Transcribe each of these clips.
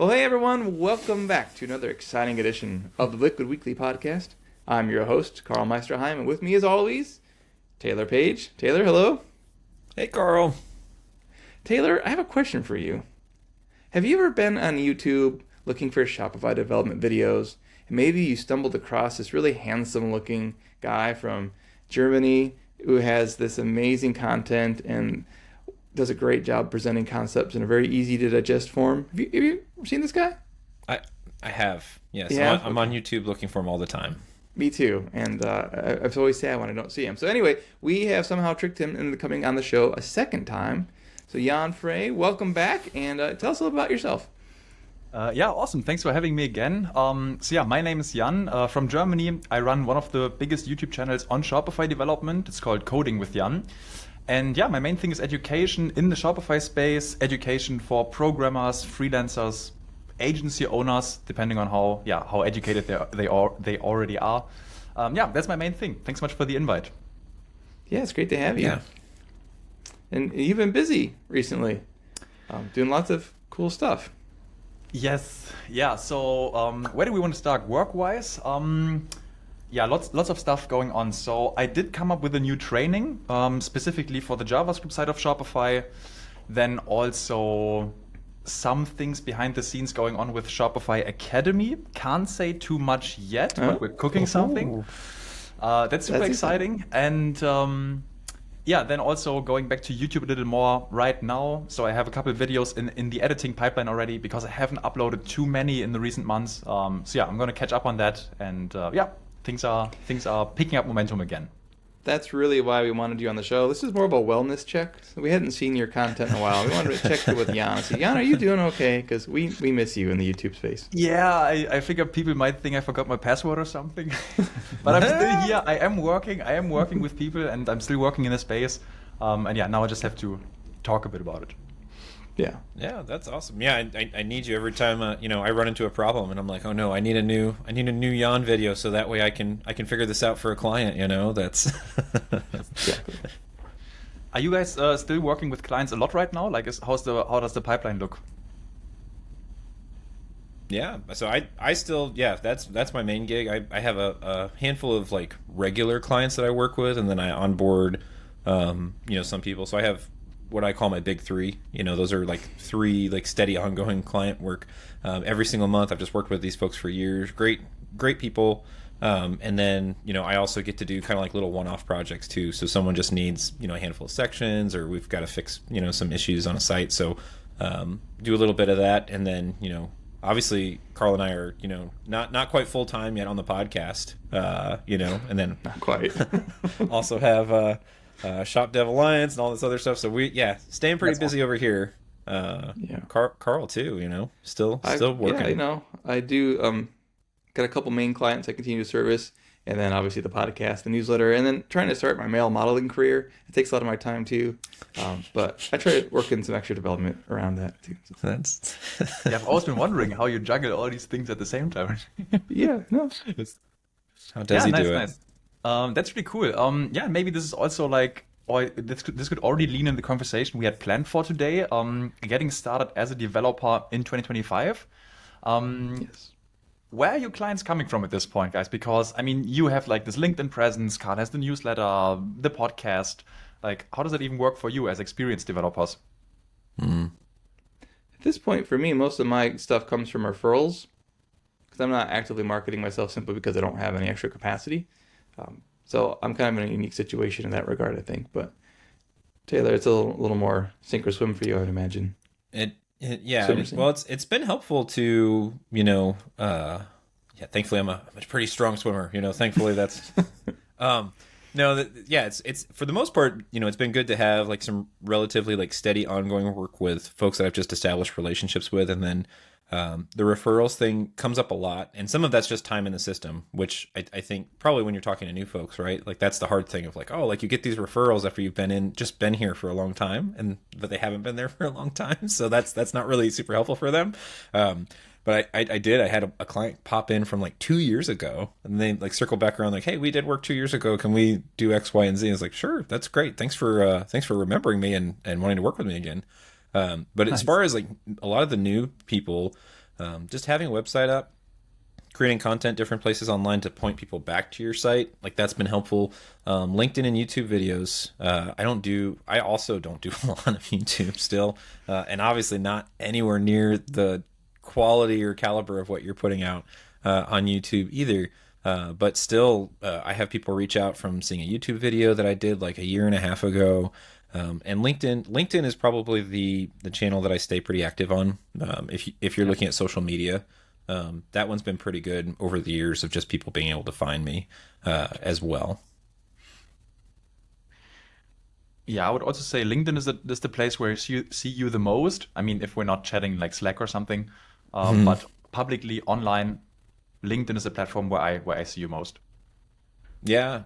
Well, hey everyone, welcome back to another exciting edition of the Liquid Weekly podcast. I'm your host, Karl Meisterheim, and with me as always, Taylor Page. Taylor, hello. Hey, Karl. Taylor, I have a question for you. Have you ever been on YouTube looking for Shopify development videos, and maybe you stumbled across this really handsome-looking guy from Germany who has this amazing content and does a great job presenting concepts in a very easy-to-digest form? Have you seen this guy? I have, yes. Yeah? I'm on YouTube looking for him all the time. Me too, and it's always sad when I don't see him. So anyway, we have somehow tricked him into coming on the show a second time. So Jan Frey, welcome back, and tell us a little about yourself. Yeah, awesome. Thanks for having me again. My name is Jan from Germany. I run one of the biggest YouTube channels on Shopify development. It's called Coding with Jan. And yeah, my main thing is education in the Shopify space, education for programmers, freelancers, agency owners, depending on how educated they already are. That's my main thing. Thanks so much for the invite. Yeah, it's great to have you. Yeah. And you've been busy recently, doing lots of cool stuff. Yes. Yeah. So where do we want to start? Work-wise? Lots of stuff going on. So I did come up with a new training specifically for the JavaScript side of Shopify. Then also some things behind the scenes going on with Shopify Academy. Can't say too much yet, but we're cooking something. That's super exciting. And then also going back to YouTube a little more right now. So I have a couple of videos in the editing pipeline already because I haven't uploaded too many in the recent months. I'm going to catch up on that. And things are picking up momentum again. That's really why we wanted you on the show. This is more of a wellness check. We hadn't seen your content in a while. We wanted to check it with Jan. So Jan, are you doing okay? Because we miss you in the YouTube space. Yeah, I figure people might think I forgot my password or something. But I'm still here. I am working with people, and I'm still working in the space. Now I just have to talk a bit about it. Yeah. Yeah, that's awesome. Yeah, I need you every time I run into a problem and I'm like, oh no, I need a new Jan video so that way I can figure this out for a client. That's. Exactly. Are you guys still working with clients a lot right now? Like, how does the pipeline look? Yeah, so I still that's my main gig. I have a handful of like regular clients that I work with, and then I onboard some people. So I have what I call my big three. Those are like three like steady ongoing client work every single month. I've just worked with these folks for years. Great people. And then I also get to do kind of like little one-off projects too. So someone just needs a handful of sections, or we've got to fix some issues on a site. So do a little bit of that, and then obviously Karl and I are not quite full time yet on the podcast. And then not quite. also have Shop Dev Alliance and all this other stuff. So staying pretty busy over here. Karl too, still working. Yeah, I do got a couple main clients I continue to service, and then obviously the podcast, the newsletter, and then trying to start my mail modeling career. It takes a lot of my time too, but I try to work in some extra development around that too. That's I've always been wondering how you juggle all these things at the same time. Yeah, no. How does he do it? Nice. That's pretty cool. Maybe this is also like, or this could already lean in the conversation we had planned for today. Getting started as a developer in 2025. Yes. Where are your clients coming from at this point, guys? Because you have like this LinkedIn presence, Karl has the newsletter, the podcast. Like, how does that even work for you as experienced developers? At this point, for me, most of my stuff comes from referrals, because I'm not actively marketing myself simply because I don't have any extra capacity. So I'm kind of in a unique situation in that regard, I think. But Taylor, it's a little more sink or swim for you, I would imagine. It's been helpful to thankfully I'm a pretty strong swimmer. Thankfully that's it's for the most part, it's been good to have like some relatively like steady ongoing work with folks that I've just established relationships with, and then the referrals thing comes up a lot, and some of that's just time in the system, which I think probably when you're talking to new folks, right? Like that's the hard thing of like, oh, like you get these referrals after you've been here for a long time, but they haven't been there for a long time, so that's not really super helpful for them. But I had a client pop in from like 2 years ago, and they like circle back around like, hey, we did work 2 years ago. Can we do X, Y, and Z? I was like, sure, that's great. Thanks for remembering me and wanting to work with me again. But nice. As far as like a lot of the new people, Just having a website up, creating content different places online to point people back to your site, like that's been helpful. LinkedIn and YouTube videos. I also don't do a lot of YouTube still, and obviously not anywhere near the quality or caliber of what you're putting out on YouTube either. But still, I have people reach out from seeing a YouTube video that I did like a year and a half ago. And LinkedIn is probably the channel that I stay pretty active on. If you're looking at social media, that one's been pretty good over the years of just people being able to find me as well. Yeah, I would also say LinkedIn is the place where see you the most. I mean, if we're not chatting like Slack or something, but publicly online, LinkedIn is the platform where I see you most. Yeah.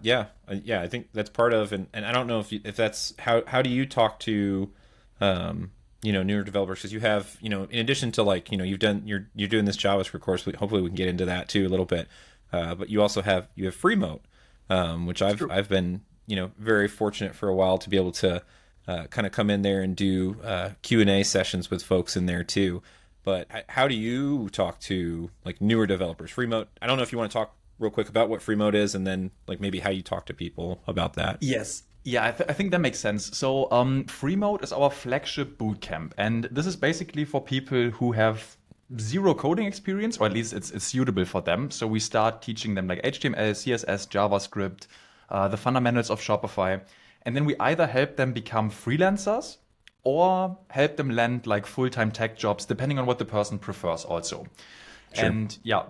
I think that's part of, and I don't know if that's how do you talk to, newer developers, because you have, in addition to like, you're doing this JavaScript course. Hopefully we can get into that too a little bit, but you also have Freemote, which I've been very fortunate for a while to be able to kind of come in there and do Q&A sessions with folks in there too. But how do you talk to like newer developers? Freemote, I don't know if you want to talk real quick about what Freemote is, and then like maybe how you talk to people about that. Yes. Yeah, I think that makes sense. So, Freemote is our flagship bootcamp, and this is basically for people who have zero coding experience, or at least it's suitable for them. So we start teaching them like HTML, CSS, JavaScript, the fundamentals of Shopify, and then we either help them become freelancers or help them land like full-time tech jobs, depending on what the person prefers also. Sure. And yeah,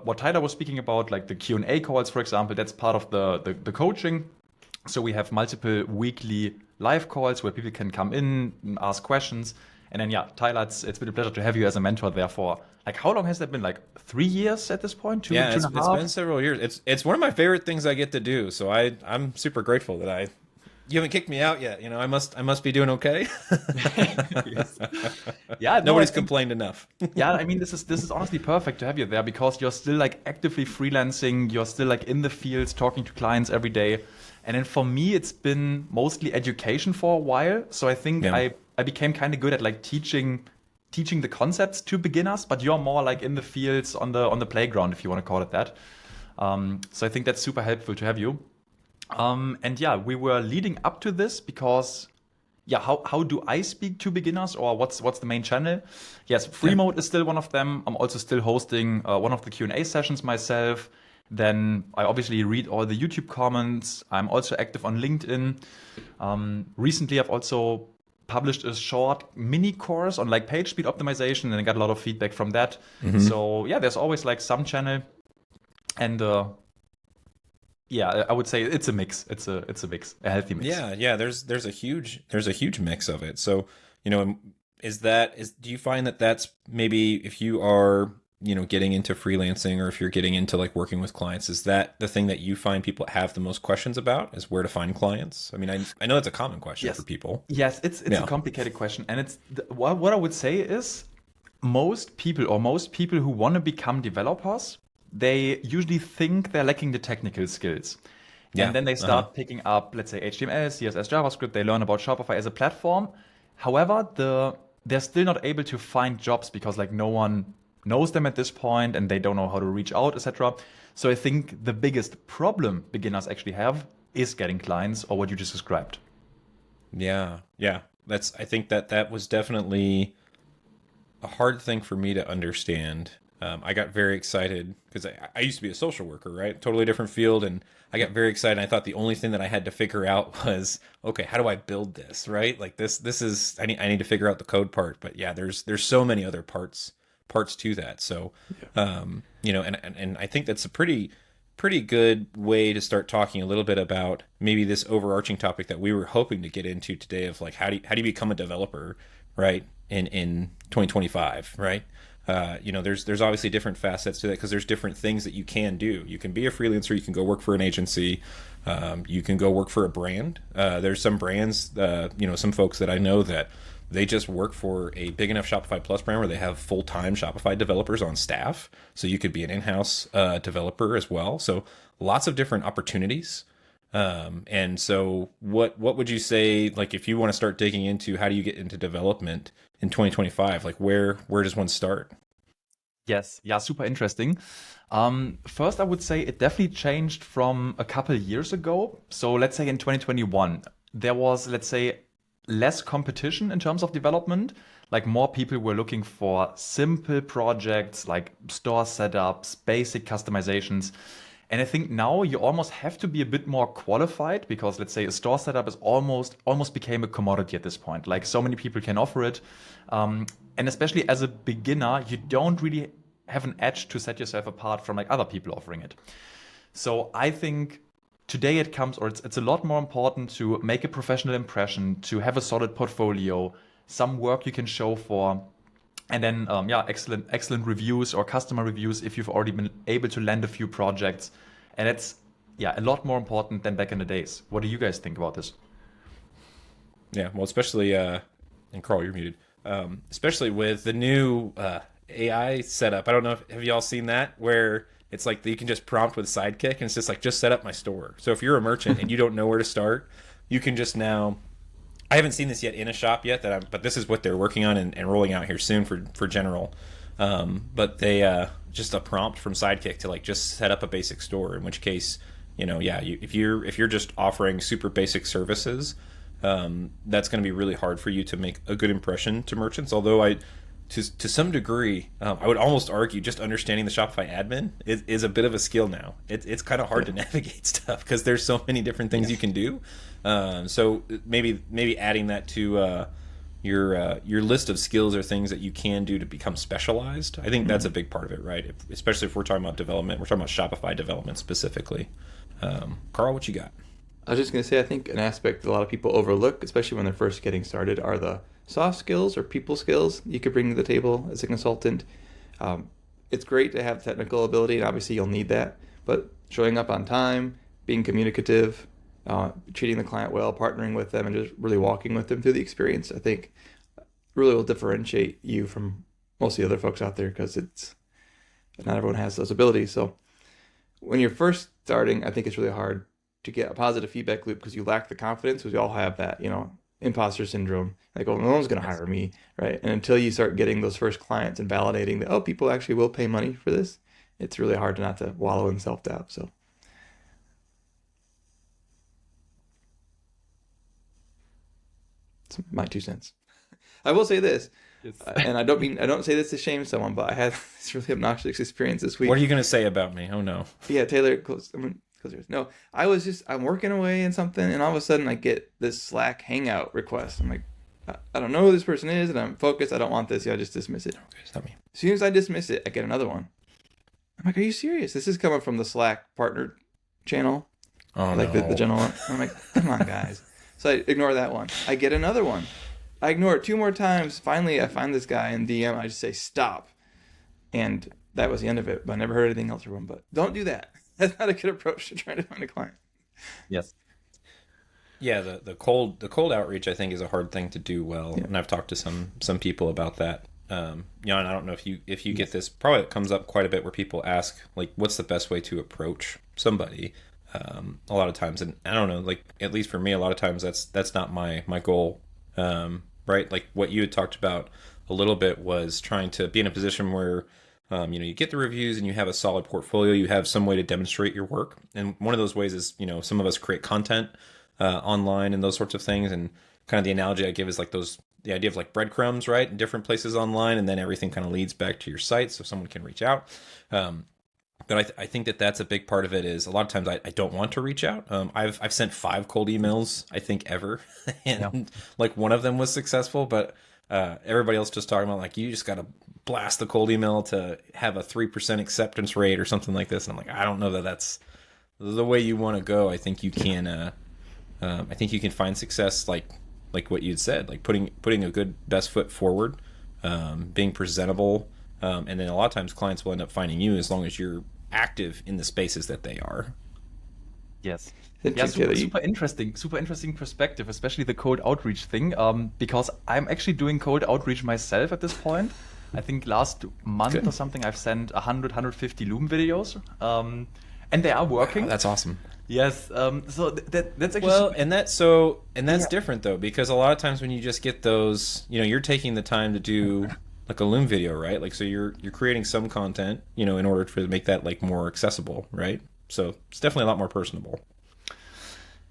what Tyler was speaking about, like the Q&A calls, for example, that's part of the coaching. So we have multiple weekly live calls where people can come in and ask questions. And then, yeah, Tyler, it's been a pleasure to have you as a mentor. Therefore, like, how long has that been? Like 3 years at this point? Two Yeah, and a it's half? been several years. It's one of my favorite things I get to do. So I'm super grateful that you haven't kicked me out yet. I must be doing okay. Yes. Yeah, no, Nobody's complained enough. yeah, I mean, this is honestly perfect to have you there because you're still like actively freelancing. You're still like in the fields, talking to clients every day. And then for me, it's been mostly education for a while. So I think Yeah. I became kind of good at like teaching the concepts to beginners, but you're more like in the fields on the playground, if you want to call it that. So I think that's super helpful to have you. And yeah, we were leading up to this because, yeah, how do I speak to beginners, or what's the main channel? Yes, Freemote is still one of them. I'm also still hosting one of the Q&A sessions myself. Then I obviously read all the YouTube comments. I'm also active on LinkedIn. Recently, I've also published a short mini course on like page speed optimization, and I got a lot of feedback from that. So yeah, there's always like some channel, and yeah, I would say it's a mix. It's a mix, a healthy mix. Yeah. There's a huge mix of it. So do you find that that's maybe if you are getting into freelancing, or if you're getting into like working with clients, is that the thing that you find people have the most questions about, is where to find clients? I mean, I know it's a common question for people. Yes, it's a complicated question, and it's what I would say is most people who want to become developers, they usually think they're lacking the technical skills. Yeah. And then they start picking up, let's say, HTML, CSS, JavaScript. They learn about Shopify as a platform. However, they're still not able to find jobs because like no one knows them at this point, and they don't know how to reach out, etc. So I think the biggest problem beginners actually have is getting clients, or what you just described. Yeah. I think that was definitely a hard thing for me to understand. I got very excited because I used to be a social worker, right? Totally different field. And I got very excited. I thought the only thing that I had to figure out was, okay, how do I build this, right? Like this is, I need to figure out the code part. But yeah, there's so many other parts to that. So, and I think that's a pretty good way to start talking a little bit about maybe this overarching topic that we were hoping to get into today of like, how do you become a developer, right? In 2025, right? There's obviously different facets to that because there's different things that you can do. You can be a freelancer. You can go work for an agency. You can go work for a brand. There's some brands, some folks that I know that they just work for a big enough Shopify Plus brand where they have full-time Shopify developers on staff. So you could be an in-house developer as well. So lots of different opportunities. And so what would you say, like, if you want to start digging into how do you get into development in 2025, like where does one start? Yes, yeah, super interesting. First, I would say it definitely changed from a couple years ago. So let's say in 2021, there was, let's say, less competition in terms of development. Like more people were looking for simple projects like store setups, basic customizations. And I think now you almost have to be a bit more qualified because let's say a store setup is almost became a commodity at this point. Like so many people can offer it. And especially as a beginner, you don't really have an edge to set yourself apart from like other people offering it. So I think today it comes, or it's a lot more important to make a professional impression, to have a solid portfolio, some work you can show for, and then excellent reviews or customer reviews if you've already been able to land a few projects. And it's a lot more important than back in the days. What do you guys think about this? Yeah, well, especially and Karl, you're muted. Especially with the new AI setup. I don't know have y'all seen that, where it's like you can just prompt with Sidekick and it's just like, just set up my store. So if you're a merchant and you don't know where to start, you can just now, I haven't seen this yet in a shop yet, but this is what they're working on and rolling out here soon for general. But they just a prompt from Sidekick to like just set up a basic store, in which case, if you're just offering super basic services, that's going to be really hard for you to make a good impression to merchants. Although to some degree, I would almost argue just understanding the Shopify admin is a bit of a skill now. It's kind of hard to navigate stuff because there's so many different things you can do. So maybe adding that to your list of skills or things that you can do to become specialized. I think that's a big part of it, right? Especially if we're talking about development, we're talking about Shopify development specifically. Karl, what you got? I was just going to say, I think an aspect that a lot of people overlook, especially when they're first getting started, are the soft skills or people skills you could bring to the table as a consultant. It's great to have technical ability, and obviously you'll need that, but showing up on time, being communicative, treating the client well, partnering with them, and just really walking with them through the experience, I think really will differentiate you from most of the other folks out there, because not everyone has those abilities. So when you're first starting, I think it's really hard to get a positive feedback loop because you lack the confidence, because we all have that, imposter syndrome. Like, oh, no one's going to hire me, right? And until you start getting those first clients and validating that, oh, people actually will pay money for this, it's really hard not to wallow in self-doubt. So it's my 2 cents. I will say this, and I don't say this to shame someone, but I had this really obnoxious experience this week. What are you going to say about me? Oh no. Yeah, Taylor, no, I'm working away in something, and all of a sudden I get this Slack Hangout request. I'm like, I don't know who this person is, and I'm focused. I don't want this. Yeah, I just dismiss it. Okay, it's not me. As soon as I dismiss it, I get another one. I'm like, are you serious? This is coming from the Slack partner channel. Oh, like no. the general one. I'm like, come on, guys. So I ignore that one. I get another one. I ignore it 2 more times. Finally, I find this guy in DM. I just say, stop. And that was the end of it. But I never heard anything else from him. But don't do that. That's not a good approach to trying to find a client. Yes. Yeah, the cold outreach, I think, is a hard thing to do well, and I've talked to some people about that. Jan, I don't know if you get this. Probably it comes up quite a bit where people ask, like, what's the best way to approach somebody? A lot of times, and I don't know, like, at least for me, a lot of times that's not my goal, right? Like what you had talked about a little bit was trying to be in a position where you get the reviews and you have a solid portfolio, you have some way to demonstrate your work. And one of those ways is, some of us create content online and those sorts of things. And kind of the analogy I give is like the idea of like breadcrumbs, right? In different places online, and then everything kind of leads back to your site so someone can reach out. But I think that's a big part of it. Is a lot of times I don't want to reach out. I've sent 5 cold emails, I think, ever. And like one of them was successful, but everybody else just talking about like, you just got to blast the cold email to have a 3% acceptance rate or something like this. And I'm like, I don't know that that's the way you want to go. I think you can, find success like what you'd said, like putting a good best foot forward, being presentable. And then a lot of times clients will end up finding you as long as you're active in the spaces that they are. Yes. Yeah, super interesting perspective, especially the cold outreach thing, because I'm actually doing cold outreach myself at this point. I think last month or something, I've sent 150 Loom videos, and they are working. Wow, that's awesome. Yes. So that's actually well, and that's different though, because a lot of times when you just get those, you're taking the time to do like a Loom video, right? Like, so you're creating some content, you know, in order to make that like more accessible, right? So it's definitely a lot more personable.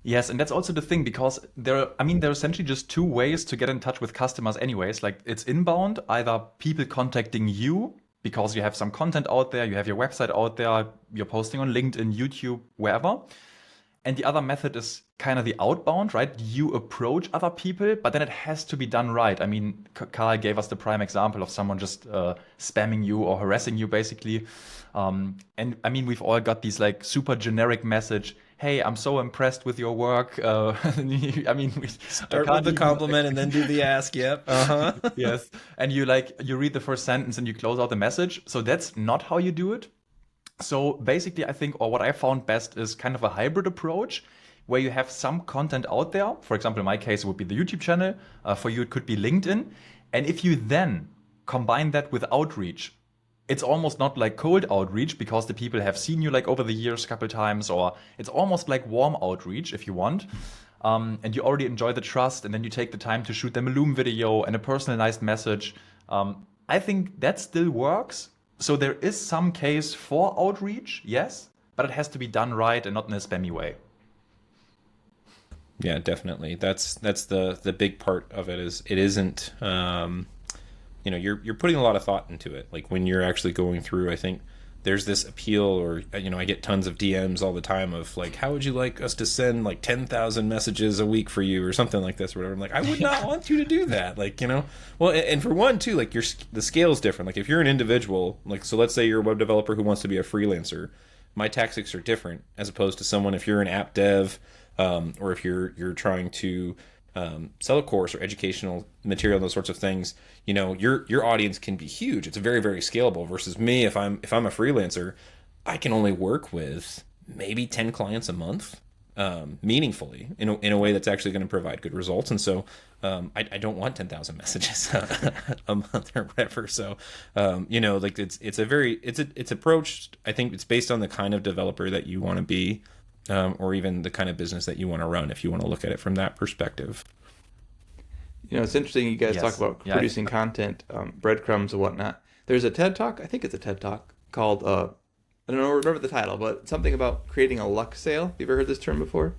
Yes, and that's also the thing because there are essentially just two ways to get in touch with customers anyways. Like it's inbound, either people contacting you because you have some content out there, you have your website out there, you're posting on LinkedIn, YouTube, wherever. And the other method is kind of the outbound, right? You approach other people, but then it has to be done right. I mean, Karl gave us the prime example of someone just spamming you or harassing you, basically. And I mean, we've all got these like super generic message. Hey, I'm so impressed with your work. I mean, start with the compliment and then do the ask. Yep. Yes. And you read the first sentence and you close out the message. So that's not how you do it. So basically, I think, or what I found best is kind of a hybrid approach where you have some content out there. For example, in my case, it would be the YouTube channel. For you, it could be LinkedIn. And if you then combine that with outreach, it's almost not like cold outreach because the people have seen you like over the years a couple times, or it's almost like warm outreach if you want. And you already enjoy the trust, and then you take the time to shoot them a Loom video and a personalized message. I think that still works. So there is some case for outreach, yes, but it has to be done right and not in a spammy way. Yeah, definitely. That's the big part of it is it isn't, you know, you're putting a lot of thought into it. Like when you're actually going through, I think there's this appeal, or, you know, I get tons of DMs all the time of like, how would you like us to send like 10,000 messages a week for you or something like this or whatever. I'm like, I would not want you to do that. Like, you know, well, and for one too, like the scale is different. Like if you're an individual, like, so let's say you're a web developer who wants to be a freelancer, my tactics are different as opposed to someone, if you're an app dev, or if you're trying to sell a course or educational material, those sorts of things, you know, your audience can be huge. It's very, very scalable versus me. If I'm a freelancer, I can only work with maybe 10 clients a month, meaningfully in a way that's actually going to provide good results. And so, I don't want 10,000 messages a month or whatever. So, you know, like it's approached, I think it's based on the kind of developer that you want to be, or even the kind of business that you want to run, if you want to look at it from that perspective. You know, it's interesting you guys talk about producing content, breadcrumbs and whatnot. There's a TED Talk, I think it's a TED Talk, called, I don't know, remember the title, but something about creating a luck sale. Have you ever heard this term before?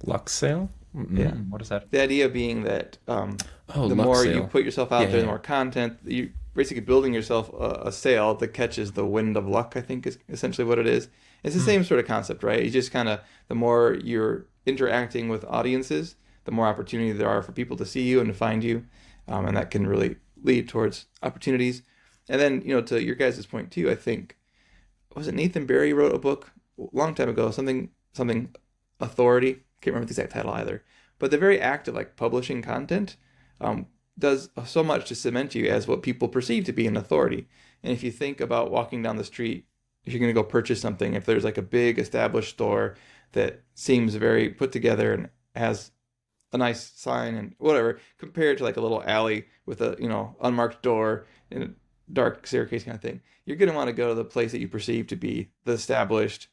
Luck sale? Yeah. What is that? The idea being that the more you put yourself out there, the more content, you basically building yourself a sail that catches the wind of luck, I think is essentially what it is. It's the same sort of concept, right? You just kind of, the more you're interacting with audiences, the more opportunity there are for people to see you and to find you. And that can really lead towards opportunities. And then, you know, to your guys' point too, I think, was it Nathan Barry wrote a book a long time ago, something Authority? Can't remember the exact title either. But the very act of like publishing content does so much to cement you as what people perceive to be an authority. And if you think about walking down the street, if you're going to go purchase something, if there's like a big established store that seems very put together and has a nice sign and whatever, compared to like a little alley with a, you know, unmarked door and a dark staircase kind of thing, you're going to want to go to the place that you perceive to be the established,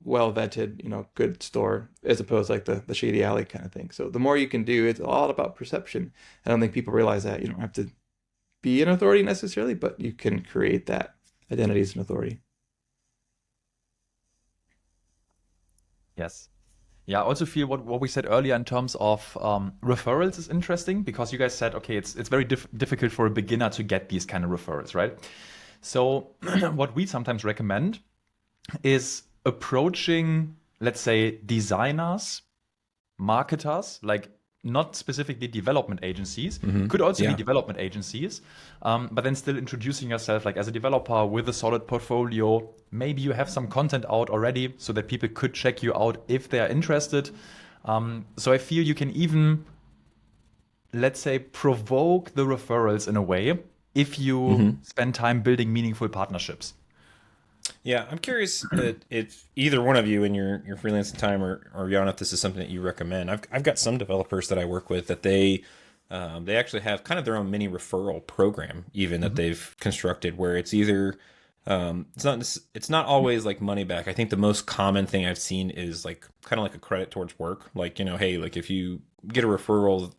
well vetted, you know, good store, as opposed to like the shady alley kind of thing. So the more you can do, it's all about perception. I don't think people realize that. You don't have to be an authority necessarily, but you can create that identity as an authority. Yes. Yeah, I also feel what we said earlier in terms of referrals is interesting because you guys said, okay, it's very difficult for a beginner to get these kind of referrals, right? So what we sometimes recommend is approaching, let's say, designers, marketers, like not specifically development agencies, could also be development agencies, but then still introducing yourself like as a developer with a solid portfolio. Maybe you have some content out already so that people could check you out if they are interested. So I feel you can even, let's say, provoke the referrals in a way if you spend time building meaningful partnerships. Yeah, I'm curious if either one of you in your freelancing time or Jan, if this is something that you recommend. I've got some developers that I work with that they actually have kind of their own mini referral program even that they've constructed where it's either it's not always like money back. I think the most common thing I've seen is like kind of like a credit towards work. Like, you know, hey, like if you get a referral,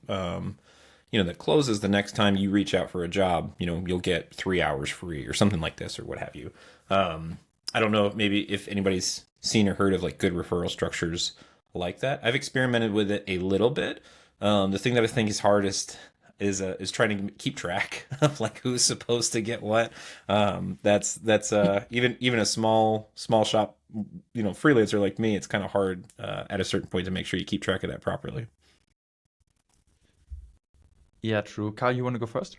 that closes the next time you reach out for a job, you'll get 3 hours free or something like this or what have you. I don't know maybe if anybody's seen or heard of like good referral structures like that. I've experimented with it a little bit. The thing that I think is hardest is trying to keep track of like who's supposed to get what. That's even a small shop, freelancer like me, it's kind of hard at a certain point to make sure you keep track of that properly. Yeah, true. Karl, you want to go first?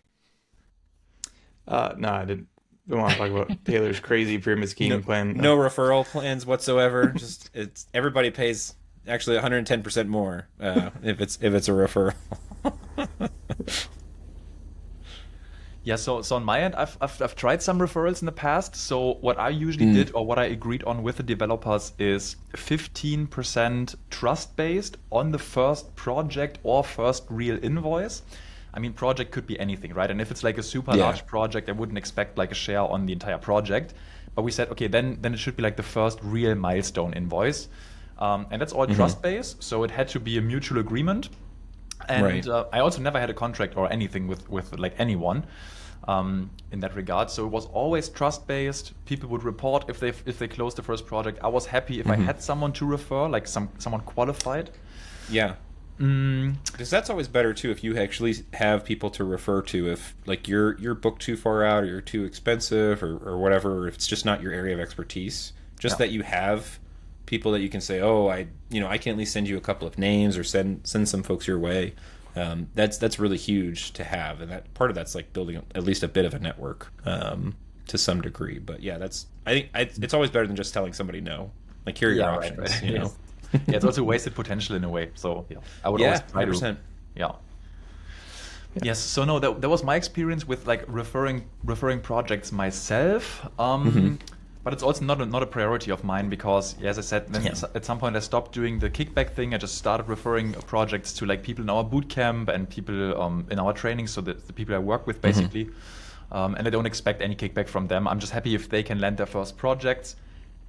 No, I don't want to talk about Taylor's crazy pyramid scheme plan. No referral plans whatsoever. Just everybody pays actually 110% more if it's a referral. Yeah, so on my end, I've tried some referrals in the past. So what I usually did, or what I agreed on with the developers, is 15% trust based on the first project or first real invoice. I mean, project could be anything, right? And if it's like a super large project, I wouldn't expect like a share on the entire project. But we said, okay, then it should be like the first real milestone invoice. And that's all trust based. So it had to be a mutual agreement. And Right. I also never had a contract or anything with like anyone in that regard. So it was always trust based. People would report if they closed the first project. I was happy if I had someone to refer, like someone qualified. Yeah. Because that's always better too if you actually have people to refer to. If like you're booked too far out or you're too expensive or whatever, or if it's just not your area of expertise, just that you have people that you can say, oh, I can at least send you a couple of names or send some folks your way. That's really huge to have, and that part of that's like building at least a bit of a network to some degree. But yeah, I think it's always better than just telling somebody no. Like here are your options. Right. You know? Yes. Yeah, it's also wasted potential in a way. So yeah, I would always try 100%. to. Yeah. Yes. So no, that was my experience with like referring projects myself. But it's also not a priority of mine because, as I said, then at some point I stopped doing the kickback thing. I just started referring projects to like people in our bootcamp and people in our training, so the people I work with basically. And I don't expect any kickback from them. I'm just happy if they can land their first projects.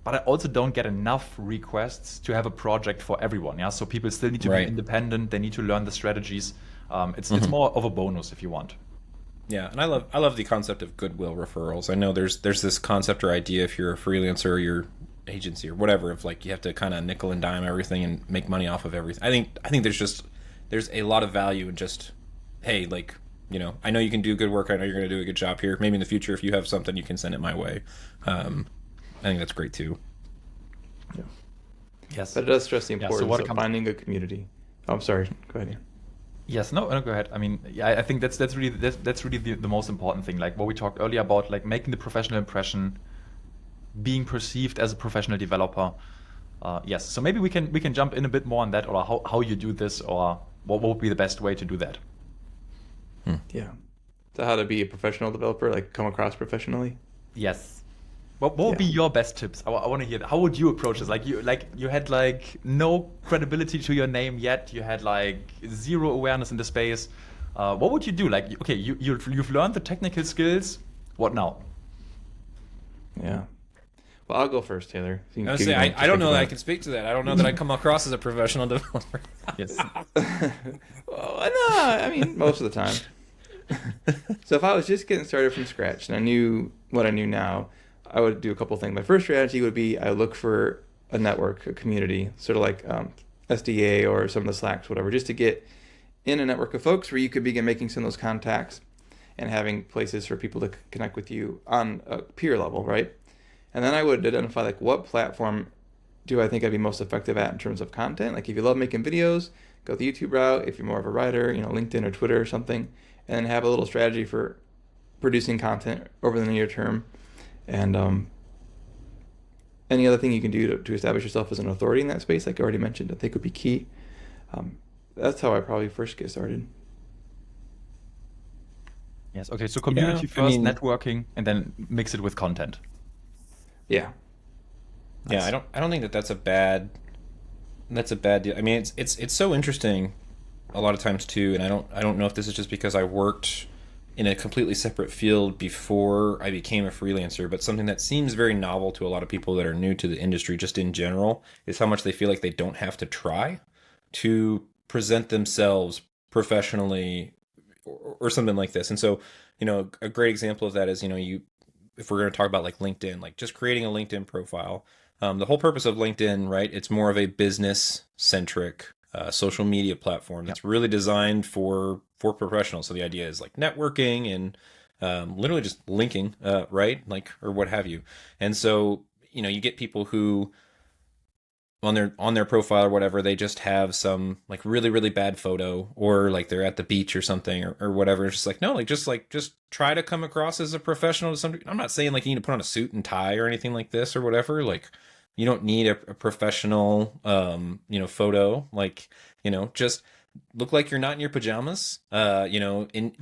But I also don't get enough requests to have a project for everyone. Yeah, so people still need to be independent. They need to learn the strategies. It's more of a bonus if you want. Yeah, and I love the concept of goodwill referrals. I know there's this concept or idea if you're a freelancer or your agency or whatever, of like you have to kind of nickel and dime everything and make money off of everything. I think there's a lot of value in just, hey, like, I know you can do good work. I know you're going to do a good job here. Maybe in the future, if you have something, you can send it my way. I think that's great too. Yeah. Yes. But it does stress the importance so of finding a community. Oh, I'm sorry. Go ahead. Ian. Yes, no, go ahead. I mean, yeah, I think that's really the most important thing. Like what we talked earlier about, like making the professional impression, being perceived as a professional developer. Yes, so maybe we can jump in a bit more on that, or how you do this, or what would be the best way to do that. Yeah. So how to be a professional developer, like come across professionally? Yes. What would be your best tips? I want to hear that. How would you approach this? You had like no credibility to your name yet. You had like zero awareness in the space. What would you do? Like, okay, you've learned the technical skills. What now? Yeah. Well, I'll go first, Taylor. So I was say, I don't know that I can speak to that. I don't know that I come across as a professional developer. Yes. Well, no, I mean most of the time. So if I was just getting started from scratch and I knew what I knew now, I would do a couple things. My first strategy would be I would look for a network, a community, sort of like SDA or some of the Slacks, whatever, just to get in a network of folks where you could begin making some of those contacts and having places for people to connect with you on a peer level, right? And then I would identify like what platform do I think I'd be most effective at in terms of content. Like if you love making videos, go the YouTube route. If you're more of a writer, LinkedIn or Twitter or something, and then have a little strategy for producing content over the near term. And any other thing you can do to establish yourself as an authority in that space, like I already mentioned, I think would be key. That's how I probably first get started. Yes. Okay. So community first, networking, and then mix it with content. Yeah. Yeah. I don't think that's a bad deal. I mean, it's so interesting a lot of times too, and I don't know if this is just because I worked in a completely separate field before I became a freelancer, but something that seems very novel to a lot of people that are new to the industry just in general is how much they feel like they don't have to try to present themselves professionally or something like this. And so, a great example of that is, if we're going to talk about like LinkedIn, like just creating a LinkedIn profile. The whole purpose of LinkedIn, right? It's more of a business centric social media platform that's really designed for professionals. So the idea is like networking and literally just linking, right? Like, or what have you. And so, you get people who on their profile or whatever, they just have some like really, really bad photo, or like they're at the beach or something, or whatever. It's just like, no, just try to come across as a professional to some degree. I'm not saying like you need to put on a suit and tie or anything like this or whatever. Like, you don't need a professional, photo. Like, just look like you're not in your pajamas, sitting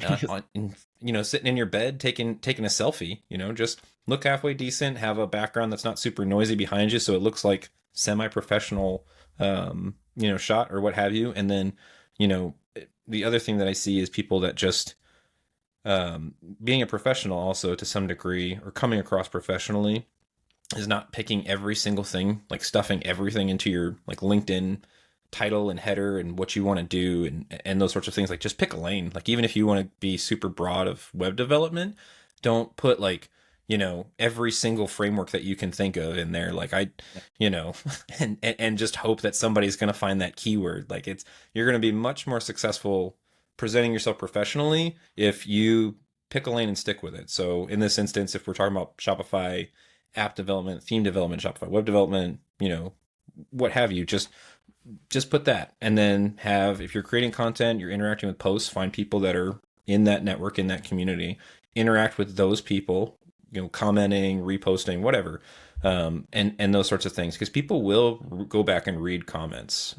in your bed, taking a selfie, just look halfway decent, have a background that's not super noisy behind you. So it looks like semi-professional, shot or what have you. And then, the other thing that I see is people that just, being a professional also to some degree, or coming across professionally, is not picking every single thing, like stuffing everything into your like LinkedIn title and header and what you want to do and those sorts of things. Like, just pick a lane. Like, even if you want to be super broad of web development, don't put like, every single framework that you can think of in there. Like, and just hope that somebody's going to find that keyword. Like, you're going to be much more successful presenting yourself professionally if you pick a lane and stick with it. So in this instance, if we're talking about Shopify app development, theme development, Shopify web development, what have you, just put that. And then if you're creating content, you're interacting with posts, find people that are in that network, in that community, interact with those people, commenting, reposting, whatever, and those sorts of things, because people will go back and read comments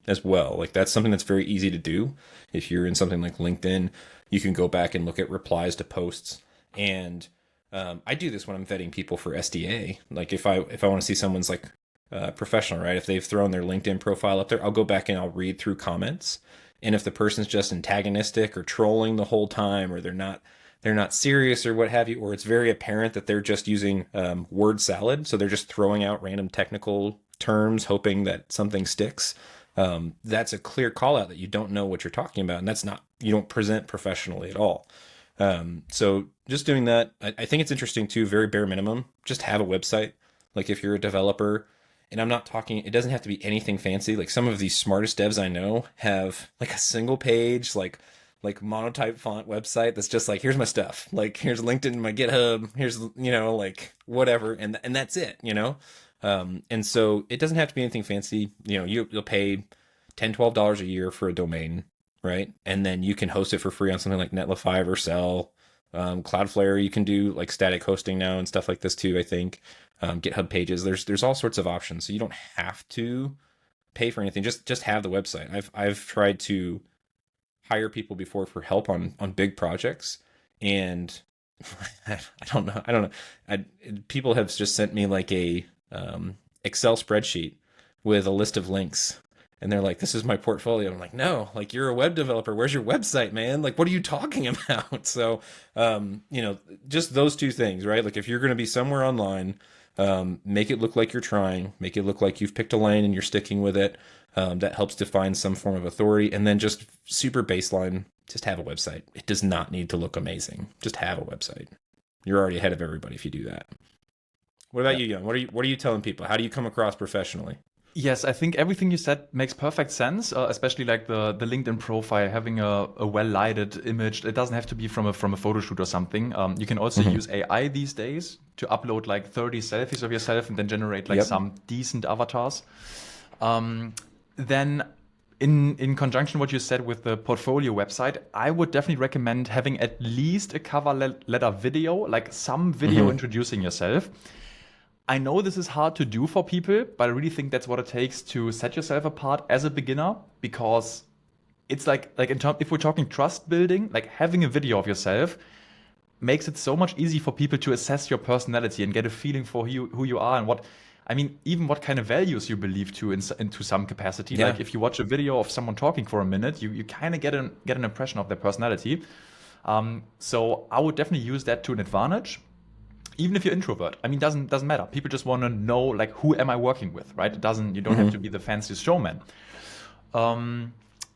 as well. Like, that's something that's very easy to do. If you're in something like LinkedIn, you can go back and look at replies to posts. And I do this when I'm vetting people for SDA. Like, if I want to see someone's like professional, right? If they've thrown their LinkedIn profile up there, I'll go back and I'll read through comments. And if the person's just antagonistic or trolling the whole time, or they're not serious or what have you, or it's very apparent that they're just using word salad, so they're just throwing out random technical terms hoping that something sticks, that's a clear call out that you don't know what you're talking about, and you don't present professionally at all. So just doing that, I think it's interesting too, very bare minimum, just have a website. Like, if you're a developer, and I'm not talking, it doesn't have to be anything fancy. Like, some of the smartest devs I know have like a single page, like monotype font website that's just like, here's my stuff. Like, here's LinkedIn, my GitHub, here's, like whatever. And that's it, and so it doesn't have to be anything fancy. You'll pay $10, $12 a year for a domain, right? And then you can host it for free on something like Netlify, Vercel, Cloudflare. You can do like static hosting now and stuff like this too, I think. GitHub pages, there's all sorts of options. So you don't have to pay for anything. Just have the website. I've tried to hire people before for help on big projects, and I don't know. People have just sent me like a Excel spreadsheet with a list of links, and they're like, this is my portfolio. I'm like, no, like, you're a web developer. Where's your website, man? Like, what are you talking about? So, just those two things, right? Like, if you're going to be somewhere online, make it look like you're trying, make it look like you've picked a lane and you're sticking with it. That helps define some form of authority. And then just super baseline, just have a website. It does not need to look amazing. Just have a website. You're already ahead of everybody if you do that. What about you, Jan? What are you telling people? How do you come across professionally? Yes, I think everything you said makes perfect sense, especially like the LinkedIn profile, having a well-lighted image. It doesn't have to be from a photo shoot or something. You can also use AI these days to upload like 30 selfies of yourself and then generate like some decent avatars. Then in conjunction what you said with the portfolio website, I would definitely recommend having at least a cover letter video, like some video introducing yourself. I know this is hard to do for people, but I really think that's what it takes to set yourself apart as a beginner, because it's like if we're talking trust building, like having a video of yourself makes it so much easier for people to assess your personality and get a feeling for who you are and even what kind of values you believe into some capacity. Yeah. Like, if you watch a video of someone talking for a minute, you kind of get an impression of their personality. So I would definitely use that to an advantage. Even if you're introvert, doesn't matter. People just want to know, like, who am I working with, right? You don't have to be the fanciest showman. I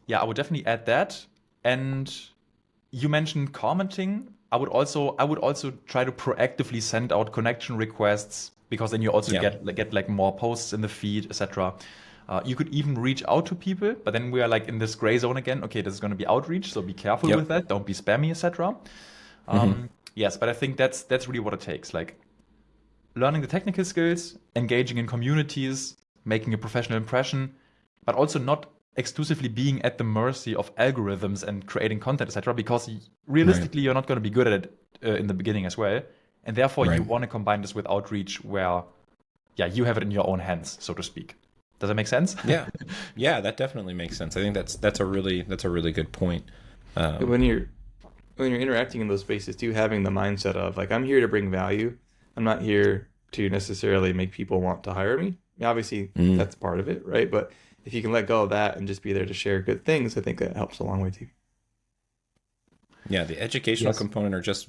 would definitely add that. And You mentioned commenting. I would also try to proactively send out connection requests, because then you also get like more posts in the feed, etc. You could even reach out to people, but then we are like in this gray zone again. Okay, this is going to be outreach, so be careful with that. Don't be spammy, etc. Yes, but I think that's really what it takes. Like learning the technical skills, engaging in communities, making a professional impression, but also not exclusively being at the mercy of algorithms and creating content, etc. Because realistically, you're not going to be good at it in the beginning as well, and therefore you want to combine this with outreach, where you have it in your own hands, so to speak. Does that make sense? Yeah, that definitely makes sense. I think that's a really good point. When you're interacting in those spaces too, having the mindset of like, I'm here to bring value. I'm not here to necessarily make people want to hire me. Obviously, that's part of it, right? But if you can let go of that and just be there to share good things, I think that helps a long way too. Yeah, the educational component, or just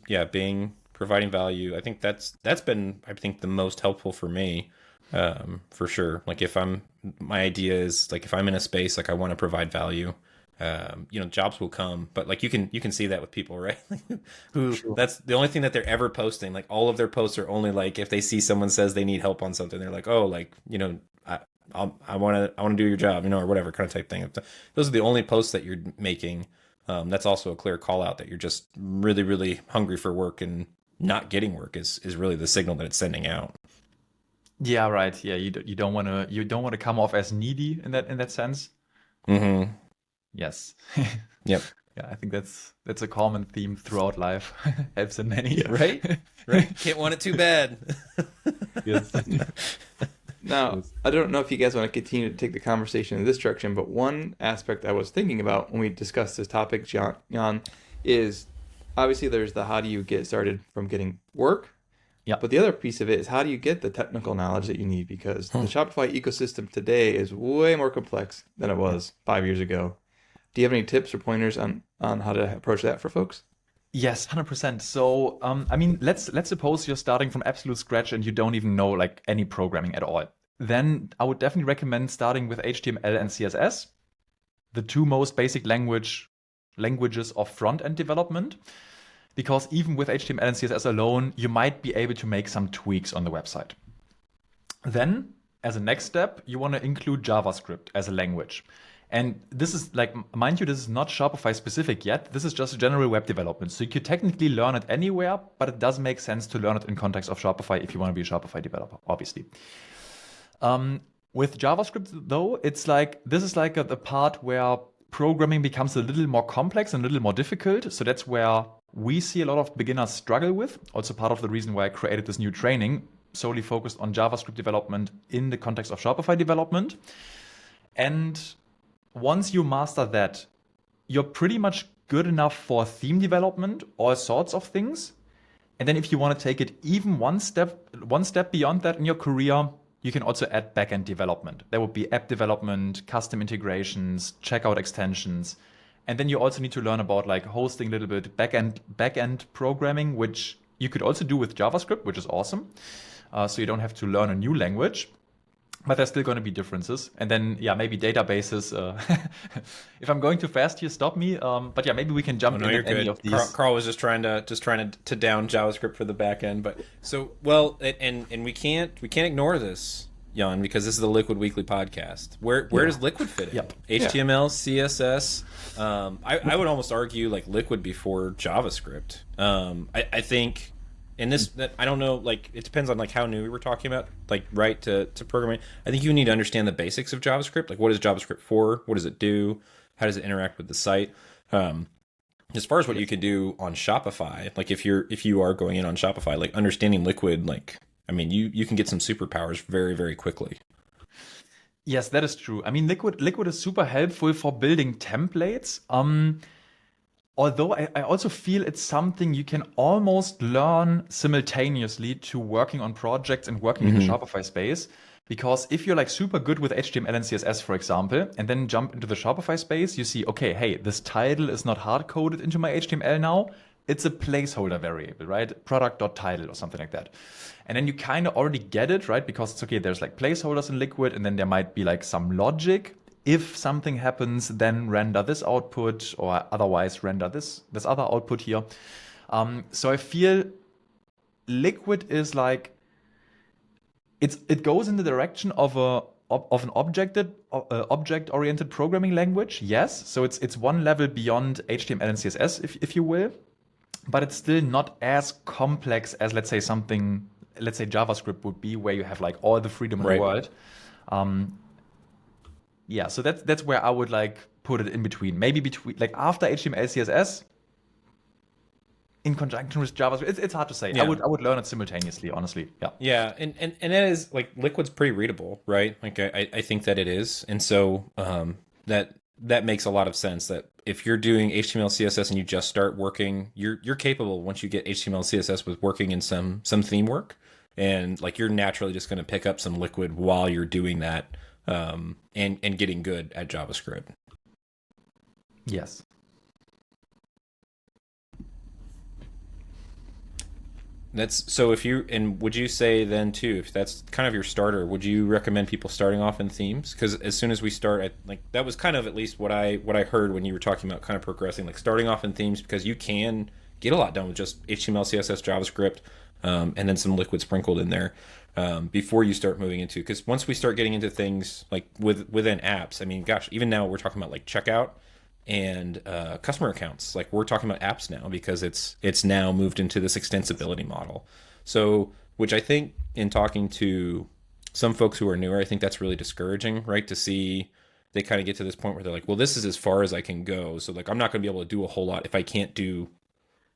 providing value. I think that's been the most helpful for me, for sure. Like my idea is like if I'm in a space, like I want to provide value. Jobs will come, but like you can see that with people, right? Who that's the only thing that they're ever posting. Like all of their posts are only like if they see someone says they need help on something, they're like, oh, like I want to do your job, or whatever kind of type thing. Those are the only posts that you're making. That's also a clear call out that you're just really, really hungry for work, and not getting work is really the signal that it's sending out. Yeah, right. Yeah, you don't want to come off as needy in that sense. Mm-hmm. Yes. Yep. Yeah, I think that's a common theme throughout life. Helps in many. Right. Can't want it too bad. Yes. Now, I don't know if you guys want to continue to take the conversation in this direction, but one aspect I was thinking about when we discussed this topic, Jan, is obviously there's the how do you get started from getting work. Yeah. But the other piece of it is how do you get the technical knowledge that you need, because the Shopify ecosystem today is way more complex than it was 5 years ago. Do you have any tips or pointers on how to approach that for folks? Yes, 100%. So, let's suppose you're starting from absolute scratch and you don't even know like any programming at all. Then I would definitely recommend starting with HTML and CSS, the two most basic languages of front-end development. Because even with HTML and CSS alone, you might be able to make some tweaks on the website. Then, as a next step, you want to include JavaScript as a language. And this is like, mind you, this is not Shopify specific yet. This is just general web development. So you could technically learn it anywhere, but it does make sense to learn it in context of Shopify if you want to be a Shopify developer, obviously. With JavaScript, though, it's like, this is like the part where programming becomes a little more complex and a little more difficult. So that's where we see a lot of beginners struggle with. Also part of the reason why I created this new training, solely focused on JavaScript development in the context of Shopify development. And once you master that, you're pretty much good enough for theme development, all sorts of things. And then if you want to take it even one step beyond that in your career, you can also add backend development. There would be app development, custom integrations, checkout extensions. And then you also need to learn about like hosting a little bit backend programming, which you could also do with JavaScript, which is awesome. So you don't have to learn a new language. But there's still going to be differences. And then, maybe databases. If I'm going too fast here, stop me. But maybe we can jump into any of these. Karl was just trying to down JavaScript for the back end. But and we can't ignore this, Jan, because this is the Liquid Weekly podcast. Where does Liquid fit in? Yep. HTML, CSS. I would almost argue like Liquid before JavaScript. I think. And this, I don't know, like, it depends on, like, how new we were talking about, like, right, to programming. I think you need to understand the basics of JavaScript. Like, what is JavaScript for? What does it do? How does it interact with the site? As far as what you can do on Shopify, like, if you are going in on Shopify, like, understanding Liquid, like, I mean, you can get some superpowers very, very quickly. Yes, that is true. I mean, Liquid is super helpful for building templates. Although I also feel it's something you can almost learn simultaneously to working on projects and working in the Shopify space. Because if you're like super good with HTML and CSS, for example, and then jump into the Shopify space, you see, okay, hey, this title is not hard-coded into my HTML now. It's a placeholder variable, right? Product.title or something like that. And then you kind of already get it, right? Because it's okay, there's like placeholders in Liquid, and then there might be like some logic if something happens, then render this output, or otherwise render this other output here. So I feel Liquid is like, it goes in the direction of an object-oriented programming language, yes. So it's one level beyond HTML and CSS, if you will, but it's still not as complex as, let's say JavaScript would be, where you have like all the freedom in the world. Yeah, so that's where I would like put it in between. Maybe between, like, after HTML, CSS, in conjunction with JavaScript. It's hard to say. Yeah. I would learn it simultaneously, honestly. Yeah. Yeah, and it is, like, Liquid's pretty readable, right? Like, I think that it is, and so that makes a lot of sense. That if you're doing HTML, CSS, and you just start working, you're capable, once you get HTML, CSS, with working in some theme work, and like you're naturally just going to pick up some Liquid while you're doing that, and getting good at JavaScript. Yes. Would you say then too, if that's kind of your starter, would you recommend people starting off in themes? Because as soon as we start, that was kind of at least what I heard when you were talking about kind of progressing, like starting off in themes, because you can get a lot done with just HTML, CSS, JavaScript, and then some Liquid sprinkled in there, before you start moving into, because once we start getting into things like within apps, I mean, gosh, even now we're talking about like checkout and customer accounts. Like, we're talking about apps now, because it's now moved into this extensibility model. So, which I think, in talking to some folks who are newer, I think that's really discouraging, right? To see they kind of get to this point where they're like, well, this is as far as I can go. So, like, I'm not going to be able to do a whole lot if I can't do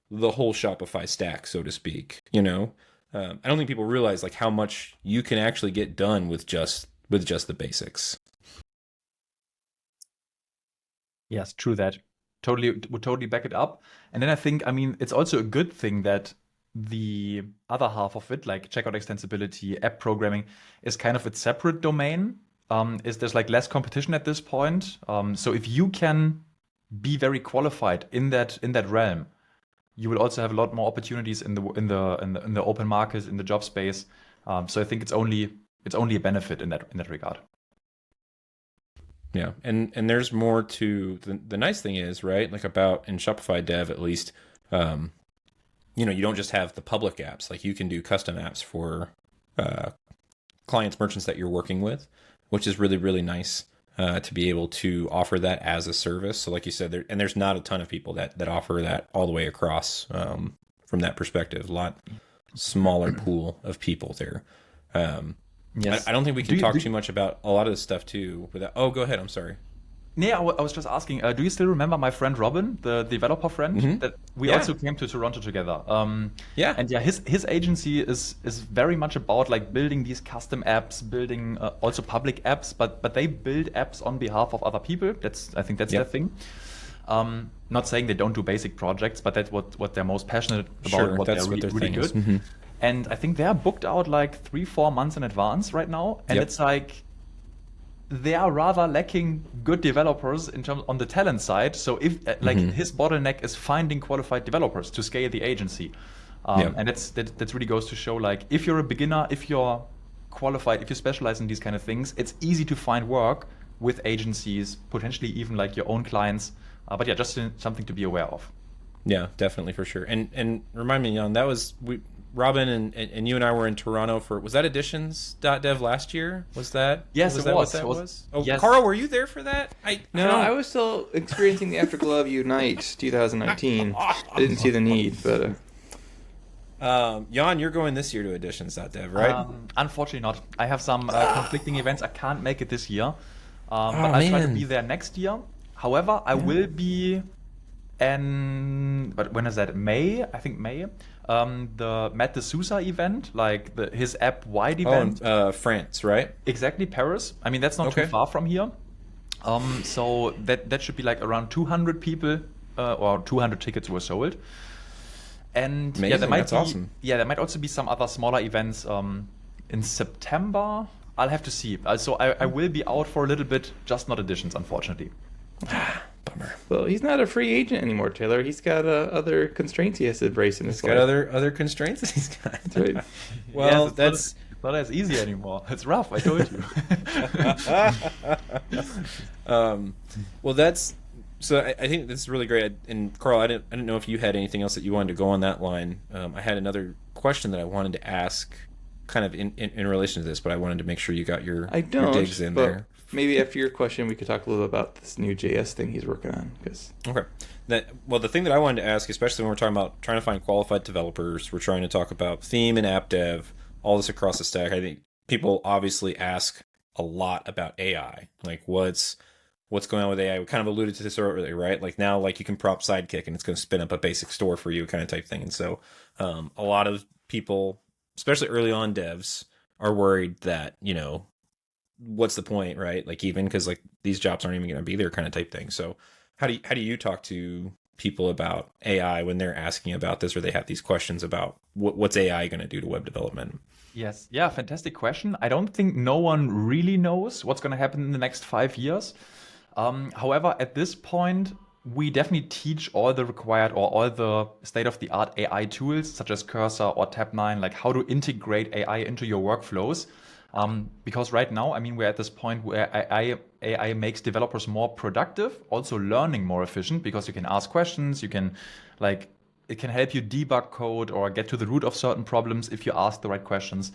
the whole Shopify stack, so to speak. I don't think people realize like how much you can actually get done with just the basics. Yes, true that. Would totally back it up. And then I think, I mean, it's also a good thing that the other half of it, like checkout extensibility, app programming, is kind of its separate domain. There's like less competition at this point. So if you can be very qualified in that realm, you will also have a lot more opportunities in the open market, in the job space. So I think it's only a benefit in that regard. Yeah, and there's more to the nice thing is, right, like about in Shopify Dev at least, you don't just have the public apps. Like, you can do custom apps for clients, merchants that you're working with, which is really, really nice to be able to offer that as a service. So like you said, there's not a ton of people that offer that all the way across, from that perspective. A lot smaller pool of people there. Yes. I don't think we can talk too much about a lot of this stuff too. Oh, go ahead. I'm sorry. Yeah, I was just asking, do you still remember my friend Robin, the developer friend, that we also came to Toronto together? Yeah. And yeah, his agency is very much about like building these custom apps, building also public apps, but they build apps on behalf of other people. I think that's their thing. Not saying they don't do basic projects, but that's what they're most passionate about. Sure, what that's they're what their really thing good. is. Mm-hmm. And I think they're booked out like 3-4 months in advance right now, and it's like they are rather lacking good developers in terms on the talent side. So if his bottleneck is finding qualified developers to scale the agency, and that really goes to show, like, if you're a beginner, if you're qualified, if you specialize in these kind of things, it's easy to find work with agencies, potentially even like your own clients. But yeah, just something to be aware of. Yeah, definitely, for sure. And remind me, Jan, that was Robin and you and I were in Toronto for, was that Editions.dev last year? Was that? Yes, was it that was. What that was? Oh, yes. Karl, were you there for that? No, I was still experiencing the Afterglow of Unite 2019. I didn't see the need, but... Jan, you're going this year to Editions.dev, right? Unfortunately not. I have some conflicting events. I can't make it this year. But I'll try to be there next year. However, I will be but when is that? May? I think May. The Matt D'Souza event, like his app wide event. France, right? Exactly, Paris. I mean, that's not too far from here. So that should be like around 200 people, or 200 tickets were sold. And amazing. There might awesome. Yeah, there might also be some other smaller events in September. I'll have to see. So I will be out for a little bit, just not Editions, unfortunately. Bummer. Well, he's not a free agent anymore, Taylor. He's got other constraints he has to embrace in his life. He's got other constraints that he's got. That's right. Well, Not as easy anymore. It's rough, I told you. Well, that's so. I think this is really great. And Karl, I didn't know if you had anything else that you wanted to go on that line. I had another question that I wanted to ask, kind of in relation to this, but I wanted to make sure you got your digs in there. Maybe after your question, we could talk a little about this new JS thing he's working on. Okay. Well, the thing that I wanted to ask, especially when we're talking about trying to find qualified developers, we're trying to talk about theme and app dev, all this across the stack. I think people obviously ask a lot about AI, like what's going on with AI. We kind of alluded to this earlier, right? Like now, like you can prompt Sidekick and it's going to spin up a basic store for you, kind of type thing. And so, a lot of people, especially early on devs, are worried that what's the point, right? Like even because like these jobs aren't even going to be there, kind of type thing. So, how do you talk to people about AI when they're asking about this, or they have these questions about what's AI going to do to web development? Yes. Yeah, fantastic question. I don't think no one really knows what's going to happen in the next 5 years. However, at this point, we definitely teach all the required or all the state-of-the-art AI tools, such as Cursor or Tab9, like how to integrate AI into your workflows. Because right now, I mean, we're at this point where AI makes developers more productive, also learning more efficient, because you can ask questions, you can it can help you debug code or get to the root of certain problems if you ask the right questions.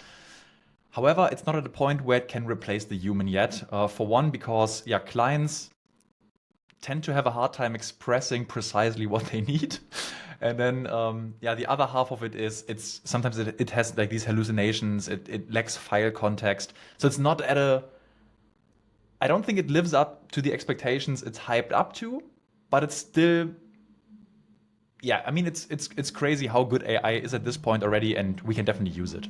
However, it's not at a point where it can replace the human yet. For one, because clients tend to have a hard time expressing precisely what they need. And then, the other half of it is sometimes it has like these hallucinations. It lacks file context. So it's not I don't think it lives up to the expectations it's hyped up to, but it's still, I mean, it's crazy how good AI is at this point already, and we can definitely use it.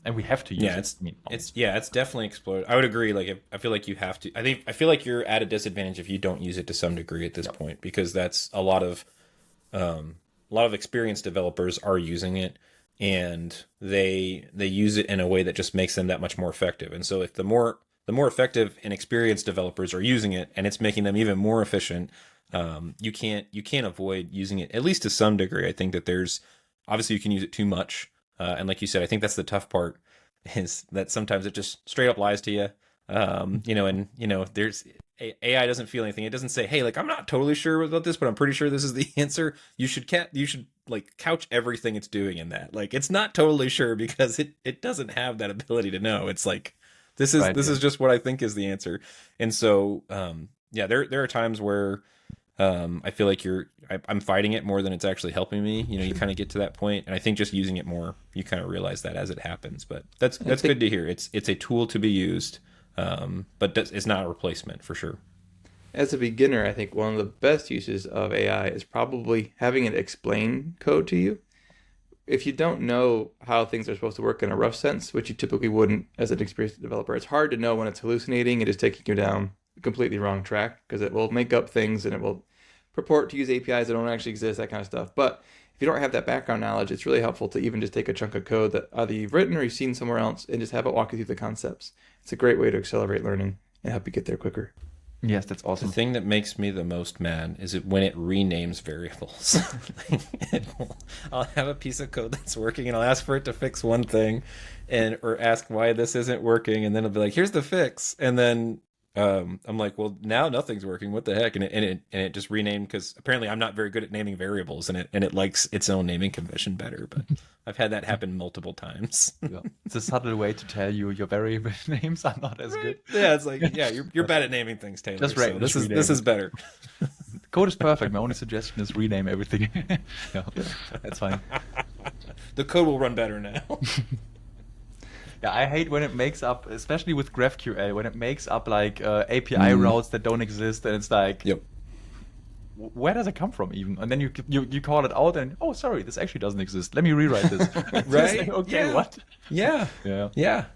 And we have to use it. It's definitely exploded. I would agree. Like, I feel like you have to. I feel like you're at a disadvantage if you don't use it to some degree at this point, because that's a lot of experienced developers are using it, and they use it in a way that just makes them that much more effective. And so, if the more effective and experienced developers are using it, and it's making them even more efficient, you can't avoid using it, at least to some degree. I think that there's obviously you can use it too much. And like you said, I think that's the tough part, is that sometimes it just straight up lies to you. There's AI doesn't feel anything. It doesn't say, hey, like, I'm not totally sure about this, but I'm pretty sure this is the answer. You should like couch everything it's doing in that. Like, it's not totally sure because it doesn't have that ability to know. It's like, this is just what I think is the answer. And so, there are times where I feel like I'm fighting it more than it's actually helping me. You kind of get to that point, and I think just using it more, you kind of realize that as it happens. But that's good to hear. It's a tool to be used, but it's not a replacement for sure. As a beginner, I think one of the best uses of AI is probably having it explain code to you. If you don't know how things are supposed to work in a rough sense, which you typically wouldn't as an experienced developer, it's hard to know when it's hallucinating and is taking you down a completely wrong track, because it will make up things and it will purport to use APIs that don't actually exist, that kind of stuff. But if you don't have that background knowledge, it's really helpful to even just take a chunk of code that either you've written or you've seen somewhere else and just have it walk you through the concepts. It's a great way to accelerate learning and help you get there quicker. Yes, that's awesome. The thing that makes me the most mad is when it renames variables. I'll have a piece of code that's working, and I'll ask for it to fix one thing, or ask why this isn't working, and then it'll be like, here's the fix, and then I'm like, well, now nothing's working. What the heck? And it just renamed, because apparently I'm not very good at naming variables, and it likes its own naming convention better. But I've had that happen multiple times. Yeah. It's a subtle way to tell you your variable names are not as good. Yeah, it's like, you're bad at naming things, Taylor. That's right. So this is better. The code is perfect. My only suggestion is rename everything. That's fine. The code will run better now. Yeah, I hate when it makes up, especially with GraphQL, when it makes up like API routes that don't exist, and it's like, where does it come from even? And then you call it out, and oh, sorry, this actually doesn't exist. Let me rewrite this. Right? Like, okay, what? Yeah. Yeah.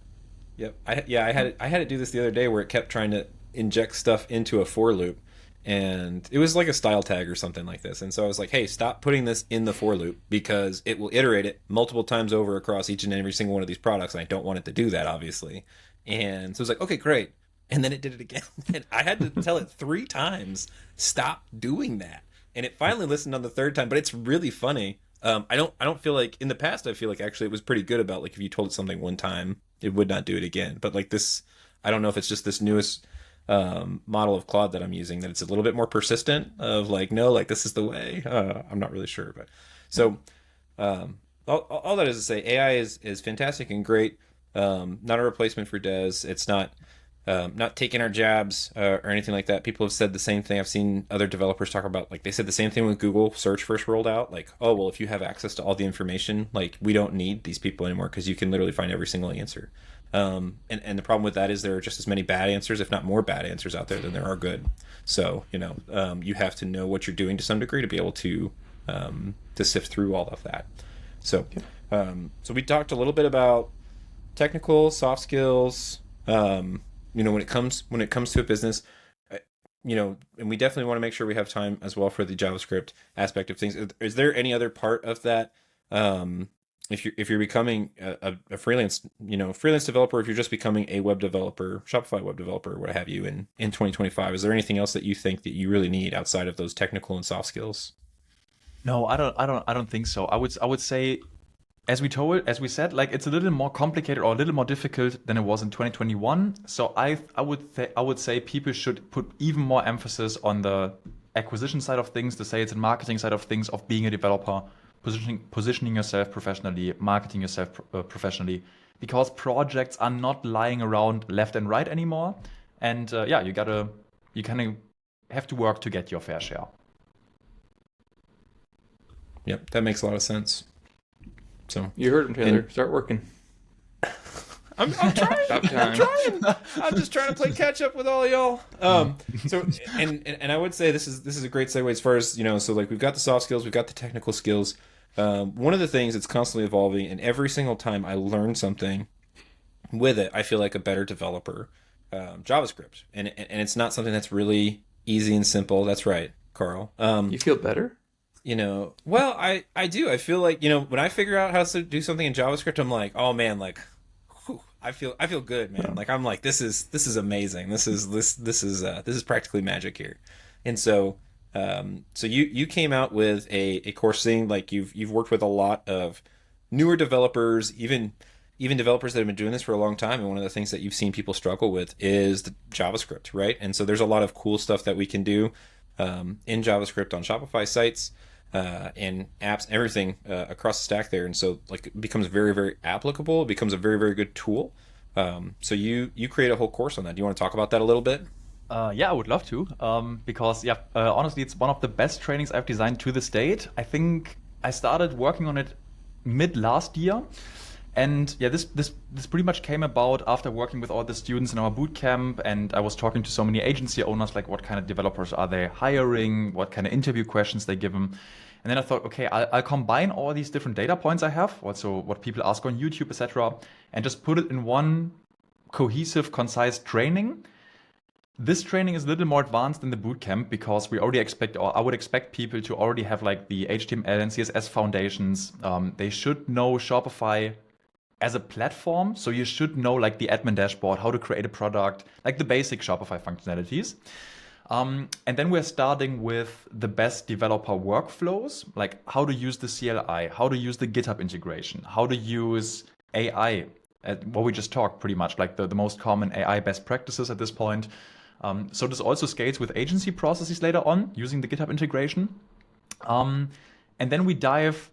Yep. I had it do this the other day, where it kept trying to inject stuff into a for loop. And it was like a style tag or something like this. And so I was like, hey, stop putting this in the for loop, because it will iterate it multiple times over across each and every single one of these products. And I don't want it to do that, obviously. And so I was like, okay, great. And then it did it again. And I had to tell it 3 times, stop doing that. And it finally listened on the 3rd time. But it's really funny I don't feel like in the past I feel like actually it was pretty good about like if you told it something one time it would not do it again. But like this, I don't know if it's just this newest model of Claude that I'm using that it's a little bit more persistent of like no, like this is the way. I'm not really sure, but so all that is to say, AI is fantastic and great. Not a replacement for devs. It's not taking our jobs or anything like that. People have said the same thing. I've seen other developers talk about, like, they said the same thing when Google search first rolled out. Like, oh, well, if you have access to all the information, like, we don't need these people anymore because you can literally find every single answer. And the problem with that is there are just as many bad answers, if not more bad answers out there than there are good. So, you have to know what you're doing to some degree to be able to sift through all of that. So, so we talked a little bit about technical, soft skills, when it comes to a business, and we definitely want to make sure we have time as well for the JavaScript aspect of things. Is there any other part of that? If you're becoming a freelance developer, if you're just becoming a web developer, Shopify web developer, what have you, in 2025, is there anything else that you think that you really need outside of those technical and soft skills? No, I don't think so. I would say, as we said, like, it's a little more complicated or a little more difficult than it was in 2021. So I would say people should put even more emphasis on the acquisition side of things, the sales and marketing side of things, of being a developer, positioning yourself professionally, marketing yourself professionally, because projects are not lying around left and right anymore. And you kind of have to work to get your fair share. Yep, that makes a lot of sense. So you heard him, Taylor. Start working. I'm trying. About time. I'm trying. I'm just trying to play catch up with all of y'all. So and I would say this is a great segue as far as, so like we've got the soft skills, we've got the technical skills. One of the things that's constantly evolving, and every single time I learn something with it, I feel like a better developer. JavaScript, and it's not something that's really easy and simple. That's right, Karl. You feel better? Well, I do. I feel like, when I figure out how to do something in JavaScript, I'm like, oh man, like, whew, I feel good, man. Like, I'm like, this is amazing. This is practically magic here. And so, so you came out with a course thing, like you've worked with a lot of newer developers, even developers that have been doing this for a long time. And one of the things that you've seen people struggle with is the JavaScript, right? And so there's a lot of cool stuff that we can do in JavaScript on Shopify sites. And apps, everything across the stack there, and so like it becomes very, very applicable. It becomes a very, very good tool. So you create a whole course on that. Do you want to talk about that a little bit? I would love to, because honestly, it's one of the best trainings I've designed to this date. I think I started working on it mid last year, and this pretty much came about after working with all the students in our boot camp, and I was talking to so many agency owners, like what kind of developers are they hiring, what kind of interview questions they give them. And then I thought, okay, I'll combine all these different data points I have, also what people ask on YouTube, etc., and just put it in one cohesive, concise training. This training is a little more advanced than the bootcamp because we already I would expect people to already have like the HTML and CSS foundations. They should know Shopify as a platform, so you should know like the admin dashboard, how to create a product, like the basic Shopify functionalities. And then we're starting with the best developer workflows, like how to use the CLI, how to use the GitHub integration, how to use AI, what we just talked pretty much, like the most common AI best practices at this point. So this also scales with agency processes later on using the GitHub integration. And then we dive,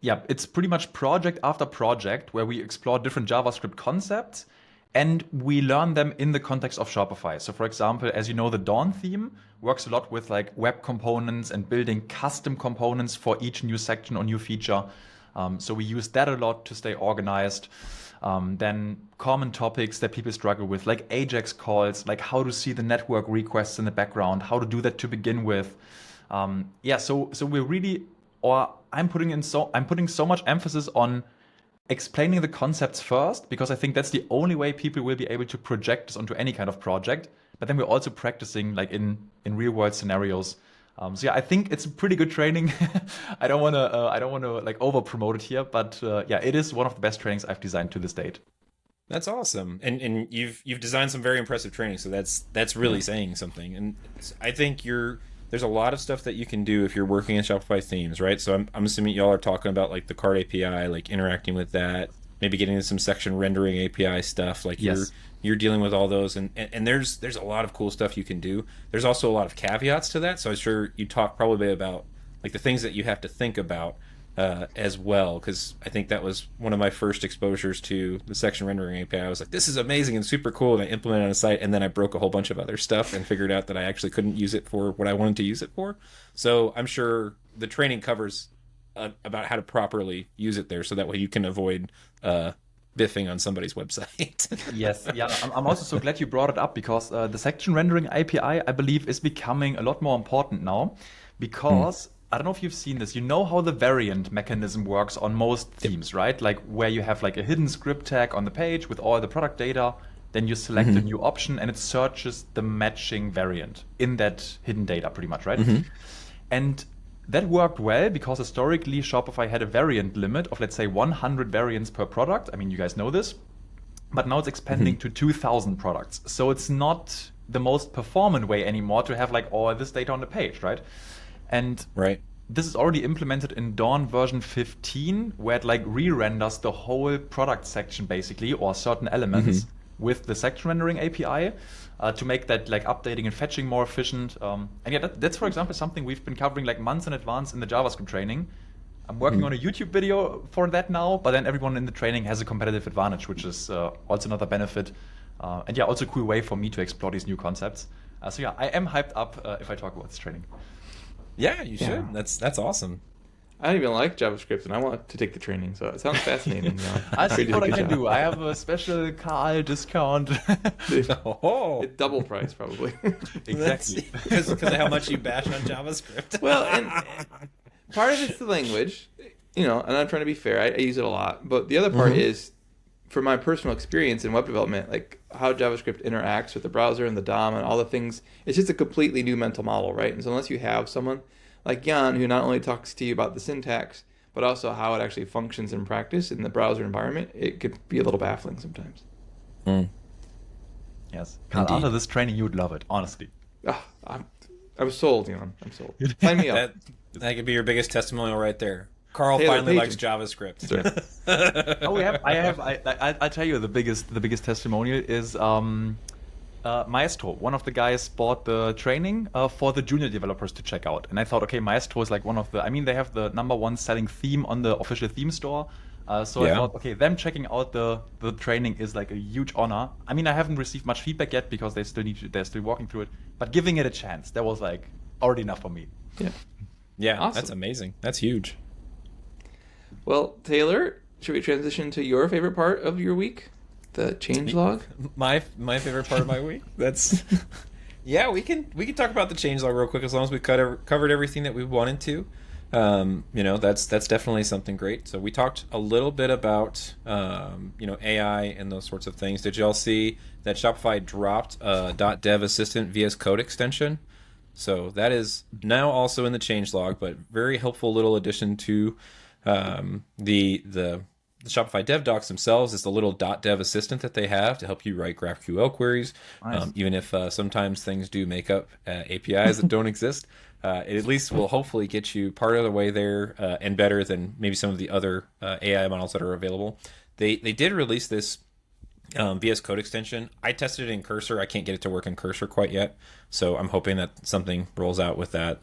it's pretty much project after project where we explore different JavaScript concepts and we learn them in the context of Shopify. So for example, as you know, the Dawn theme works a lot with like web components and building custom components for each new section or new feature. So we use that a lot to stay organized. Then common topics that people struggle with, like AJAX calls, like how to see the network requests in the background, how to do that to begin with. So we're really, I'm putting so much emphasis on explaining the concepts first, because I think that's the only way people will be able to project this onto any kind of project. But then we're also practicing like in real world scenarios. I think it's a pretty good training. I don't want to like over promote it here, but it is one of the best trainings I've designed to this date. That's awesome, and you've designed some very impressive training. So that's really saying something. And I think there's there's a lot of stuff that you can do if you're working in Shopify themes, right? So I'm assuming y'all are talking about like the cart API, like interacting with that, maybe getting into some section rendering API stuff. Like you're dealing with all those, and there's a lot of cool stuff you can do. There's also a lot of caveats to that. So I'm sure you talk probably about like the things that you have to think about as well, because I think that was one of my first exposures to the section rendering API. I was like, this is amazing and super cool, and I implemented it on a site, and then I broke a whole bunch of other stuff and figured out that I actually couldn't use it for what I wanted to use it for. So I'm sure the training covers about how to properly use it there, so that way you can avoid biffing on somebody's website. Yes, yeah. I'm also so glad you brought it up, because the section rendering API, I believe, is becoming a lot more important now, because I don't know if you've seen this. You know how the variant mechanism works on most themes, right? Like where you have like a hidden script tag on the page with all the product data, then you select a new option and it searches the matching variant in that hidden data pretty much, right? And that worked well because historically Shopify had a variant limit of, let's say, 100 variants per product. I mean, you guys know this, but now it's expanding to 2,000 products. So it's not the most performant way anymore to have like all this data on the page, right? And this is already implemented in Dawn version 15, where it like re-renders the whole product section basically, or certain elements with the section rendering API to make that like updating and fetching more efficient. And yeah, that's for example something we've been covering like months in advance in the JavaScript training. I'm working on a YouTube video for that now, but then everyone in the training has a competitive advantage, which is also another benefit. And yeah, also a cool way for me to explore these new concepts. So yeah, I am hyped up if I talk about this training. Yeah, you should. Yeah. That's awesome. I don't even like JavaScript, and I want to take the training, so it sounds fascinating. I see what I can do. I have a special Karl discount. Double price, probably. Exactly. Because of how much you bash on JavaScript. Well, and part of it's the language, and I'm trying to be fair. I use it a lot. But the other part is, from my personal experience in web development, like how JavaScript interacts with the browser and the DOM and all the things, it's just a completely new mental model, right? And so unless you have someone like Jan, who not only talks to you about the syntax, but also how it actually functions in practice in the browser environment, it could be a little baffling sometimes. Yes. Karl, after this training, you would love it, honestly. I'm sold, Jan. I'm sold. Sign me up. That could be your biggest testimonial right there. Karl finally likes JavaScript. I'll tell you the biggest testimonial is Maestro. One of the guys bought the training for the junior developers to check out, and I thought, okay, Maestro is like one of the. I mean, they have the #1 selling theme on the official theme store. I thought, okay, them checking out the training is like a huge honor. I mean, I haven't received much feedback yet because they're still walking through it, but giving it a chance, that was like already enough for me. Yeah, awesome. That's amazing. That's huge. Well, Taylor, should we transition to your favorite part of your week? The changelog? My favorite part of my week? That's yeah, we can talk about the changelog real quick as long as we covered everything that we wanted to. That's definitely something great. So we talked a little bit about AI and those sorts of things. Did y'all see that Shopify dropped .dev assistant VS Code extension? So that is now also in the changelog, but very helpful little addition to the Shopify dev docs themselves. Is the little .dev assistant that they have to help you write GraphQL queries. Nice. Even if sometimes things do make up APIs that don't exist, it at least will hopefully get you part of the way there and better than maybe some of the other AI models that are available. They did release this VS Code extension. I tested it in Cursor. I can't get it to work in Cursor quite yet, so I'm hoping that something rolls out with that.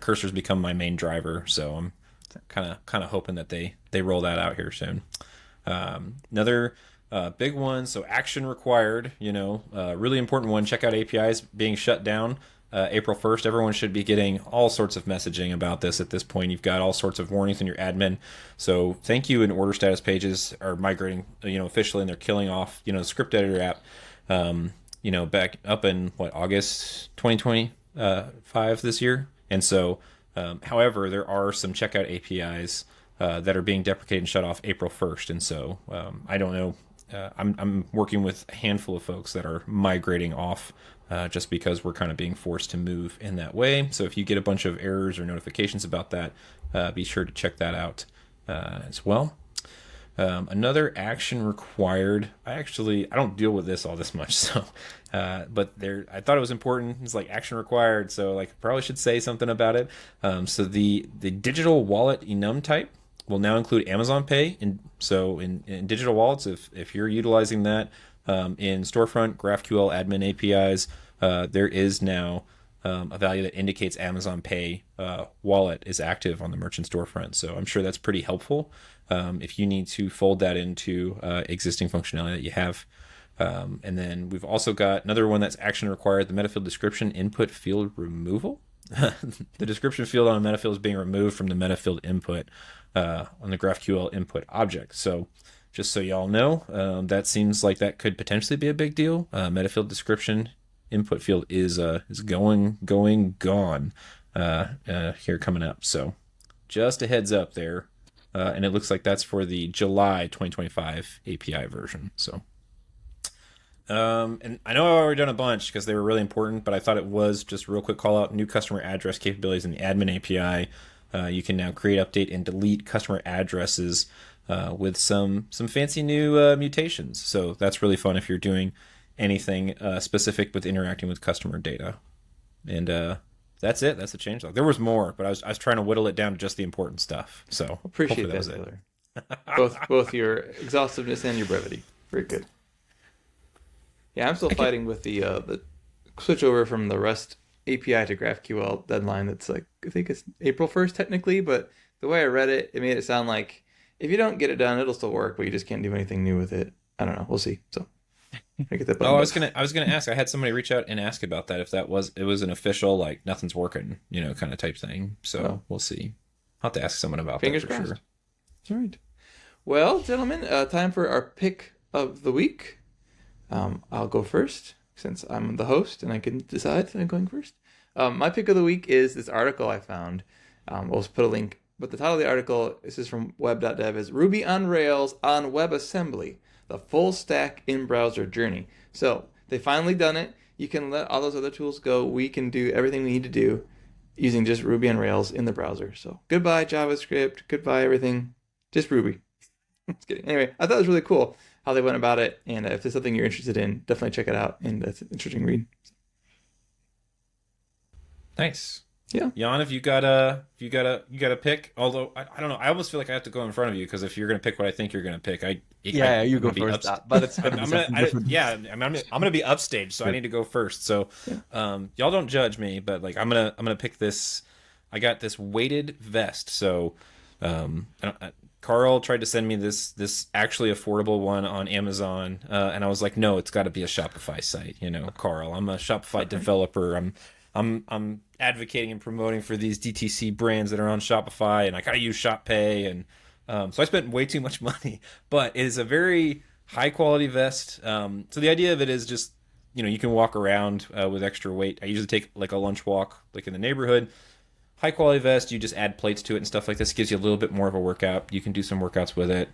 Cursor's become my main driver, so I'm kind of hoping that they roll that out here soon. Another big one, so action required, really important one. Check out APIs being shut down April 1st. Everyone should be getting all sorts of messaging about this at this point. You've got all sorts of warnings in your admin. So thank you and order status pages are migrating, officially, and they're killing off, the script editor app, back up in August 2025 this year. And so, however, there are some checkout APIs that are being deprecated and shut off April 1st. And so I don't know. I'm working with a handful of folks that are migrating off just because we're kind of being forced to move in that way. So if you get a bunch of errors or notifications about that, be sure to check that out as well. Another action required. I don't deal with this all this much, so but I thought it was important. It's like action required, so like probably should say something about it. So the digital wallet enum type will now include Amazon Pay, and so in digital wallets, if you're utilizing that in Storefront, GraphQL admin APIs, there is now a value that indicates Amazon Pay wallet is active on the merchant storefront. So I'm sure that's pretty helpful if you need to fold that into existing functionality that you have. And then we've also got another one that's action required, the metafield description input field removal. The description field on a metafield is being removed from the metafield input on the GraphQL input object. So just so y'all know, that seems like that could potentially be a big deal. Metafield description input field is gone here coming up. So just a heads up there. And it looks like that's for the July 2025 API version. So, and I know I've already done a bunch because they were really important, but I thought it was just a real quick call out. New customer address capabilities in the admin API. You can now create, update, and delete customer addresses with some fancy new mutations. So that's really fun if you're doing anything specific with interacting with customer data. And that's it. That's the changelog. There was more, but I was trying to whittle it down to just the important stuff. So Appreciate that, Taylor. both your exhaustiveness and your brevity. Very good. Yeah, I'm still fighting with the switch over from the REST API to GraphQL deadline. That's like, I think it's April 1st technically, but the way I read it, it made it sound like if you don't get it done, it'll still work, but you just can't do anything new with it. I don't know. We'll see. So I get that. I was gonna ask. I had somebody reach out and ask about that if it was an official like nothing's working, kind of type thing. So we'll see. I'll have to ask someone about Fingers that for crossed. sure. All right. Well, gentlemen, time for our pick of the week. I'll go first since I'm the host and I can decide I'm going first. My pick of the week is this article I found. We'll put a link, but the title of the article, this is from web.dev, is Ruby on Rails on WebAssembly, the full stack in-browser journey. So they finally done it. You can let all those other tools go. We can do everything we need to do using just Ruby on Rails in the browser. So goodbye JavaScript, goodbye everything, just Ruby. Just kidding. Anyway, I thought it was really cool how they went about it, and if there's something you're interested in, definitely check it out, and that's an interesting read. Nice. Yeah. Jan, if you got a pick, although I don't know, I almost feel like I have to go in front of you because if you're gonna pick what I think you're gonna pick, you go first. But it's I'm gonna be upstage, so I need to go first. So, y'all don't judge me, but like I'm gonna pick this. I got this weighted vest. So, Karl tried to send me this actually affordable one on Amazon, and I was like, no, it's got to be a Shopify site. Karl, I'm a Shopify developer. I'm advocating and promoting for these DTC brands that are on Shopify, and I gotta use Shop Pay, and so I spent way too much money. But it is a very high quality vest. So the idea of it is just you can walk around with extra weight. I usually take like a lunch walk, like in the neighborhood. High quality vest. You just add plates to it and stuff like this. Gives you a little bit more of a workout. You can do some workouts with it.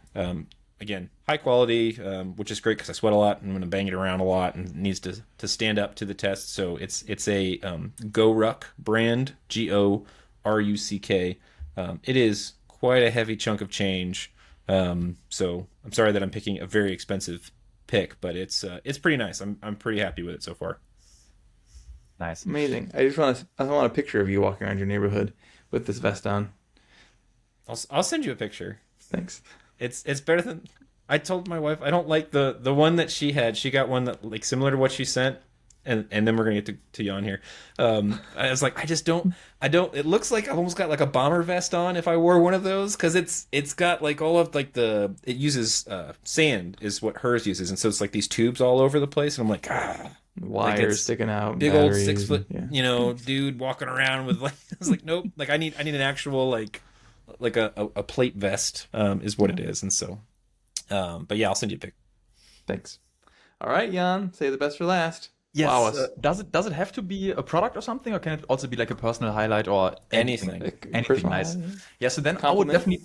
Again, high quality, which is great because I sweat a lot and I'm going to bang it around a lot and it needs to stand up to the test. So it's a GoRuck brand, GoRuck. It is quite a heavy chunk of change. So I'm sorry that I'm picking a very expensive pick, but it's pretty nice. I'm pretty happy with it so far. Nice, amazing. I want a picture of you walking around your neighborhood with this vest on. I'll send you a picture. Thanks. It's better than I told my wife. I don't like the one that she had. She got one that like similar to what she sent, and then we're gonna get to Jan here. I was like, I don't. It looks like I almost got like a bomber vest on if I wore one of those because it's got like all of like it uses sand is what hers uses, and so it's like these tubes all over the place, and I'm like wires like sticking out, big old 6 foot dude walking around with like I was like nope, like I need an actual like a plate vest is what it is, and so but yeah, I'll send you a pic. Thanks. All right, Jan, say the best for last. Yes. Wow. Does it have to be a product or something, or can it also be like a personal highlight or anything? Anything nice. Yeah. So then compliment. I would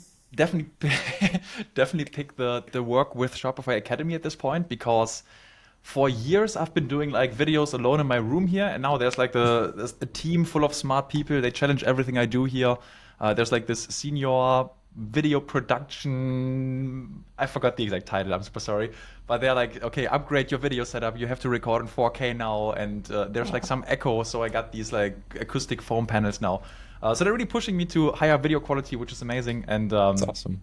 definitely pick the work with Shopify Academy at this point, because for years I've been doing like videos alone in my room here, and now there's a team full of smart people. They challenge everything I do here. There's like this senior video production. I forgot the exact title. I'm super sorry, but they're like, okay, upgrade your video setup. You have to record in 4K now, and there's like some echo. So I got these like acoustic foam panels now. So they're really pushing me to higher video quality, which is amazing. And That's awesome.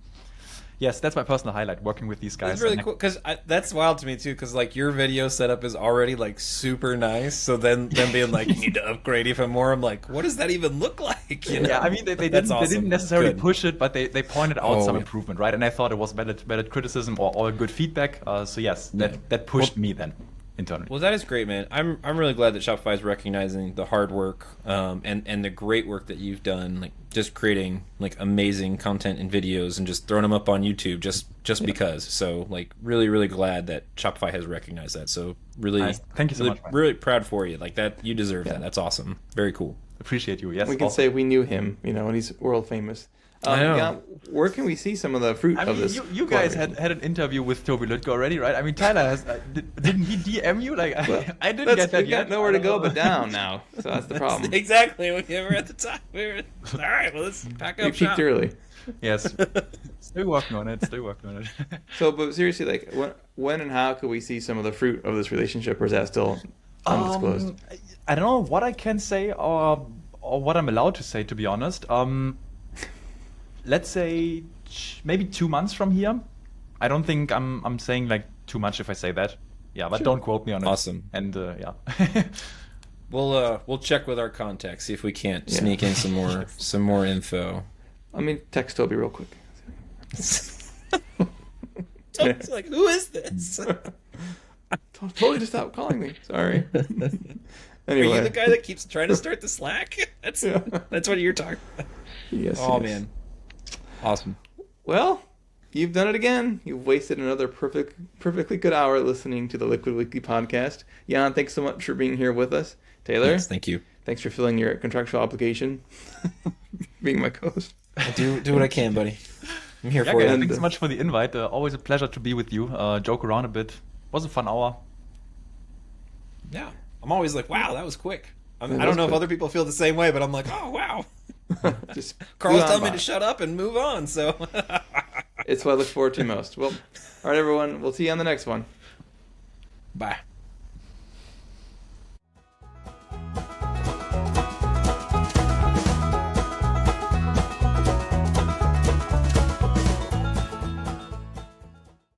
yes, that's my personal highlight, working with these guys. It's really cool because that's wild to me too. Because like your video setup is already like super nice, so then being like you need to upgrade even more. I'm like, what does that even look like? You know? Yeah, I mean they didn't necessarily push it, but they pointed out some improvement, right? And I thought it was valid criticism or all good feedback. So yes, that pushed me then internally. Well, that is great, man. I'm really glad that Shopify is recognizing the hard work and the great work that you've done, like just creating like amazing content and videos and just throwing them up on YouTube just because. So like really glad that Shopify has recognized that. So really, nice. Thank you so much, man. Really proud for you. Like that, you deserve that. That's awesome. Very cool. Appreciate you. Yes, we can say we knew him, and he's world famous. I know. Yeah, where can we see some of the fruit of this? You guys had an interview with Toby Lütke already, right? I mean, Tyler has. Didn't he DM you? Like, I didn't get that we yet. got nowhere to go but down now, so that's the problem. Exactly. We're at the top. All right. Well, let's pack up We shop. peaked early. Yes. Still working on it. So, but seriously, like, when and how could we see some of the fruit of this relationship, or is that still undisclosed? I don't know what I can say or what I'm allowed to say, to be honest. Let's say maybe 2 months from here. I don't think I'm saying like too much if I say that. Yeah, but don't quote me on it. Awesome. And yeah. We'll check with our contacts, see if we can't sneak in some more info. I mean, text Toby real quick. Toby's like, who is this? Totally just stop calling me. Sorry. Anyway. Anyway. Are you the guy that keeps trying to start the Slack? That's what you're talking about. Yes. Oh, yes. man. Awesome. Well, you've done it again. You've wasted another perfectly good hour listening to the Liquid Weekly podcast. Jan, thanks so much for being here with us. Taylor, Yes, thank you. Thanks for filling your contractual obligation, being my co-host. I'll do what I can, buddy. I'm here for guys, you. thanks so much for the invite. Always a pleasure to be with you. Joke around a bit. Was a fun hour. Yeah. I'm always like, wow, that was quick. I don't know if other people feel the same way, but I'm like, oh, wow. Just Karl's telling me to shut up and move on, so. It's what I look forward to most. Well, all right, everyone. We'll see you on the next one. Bye.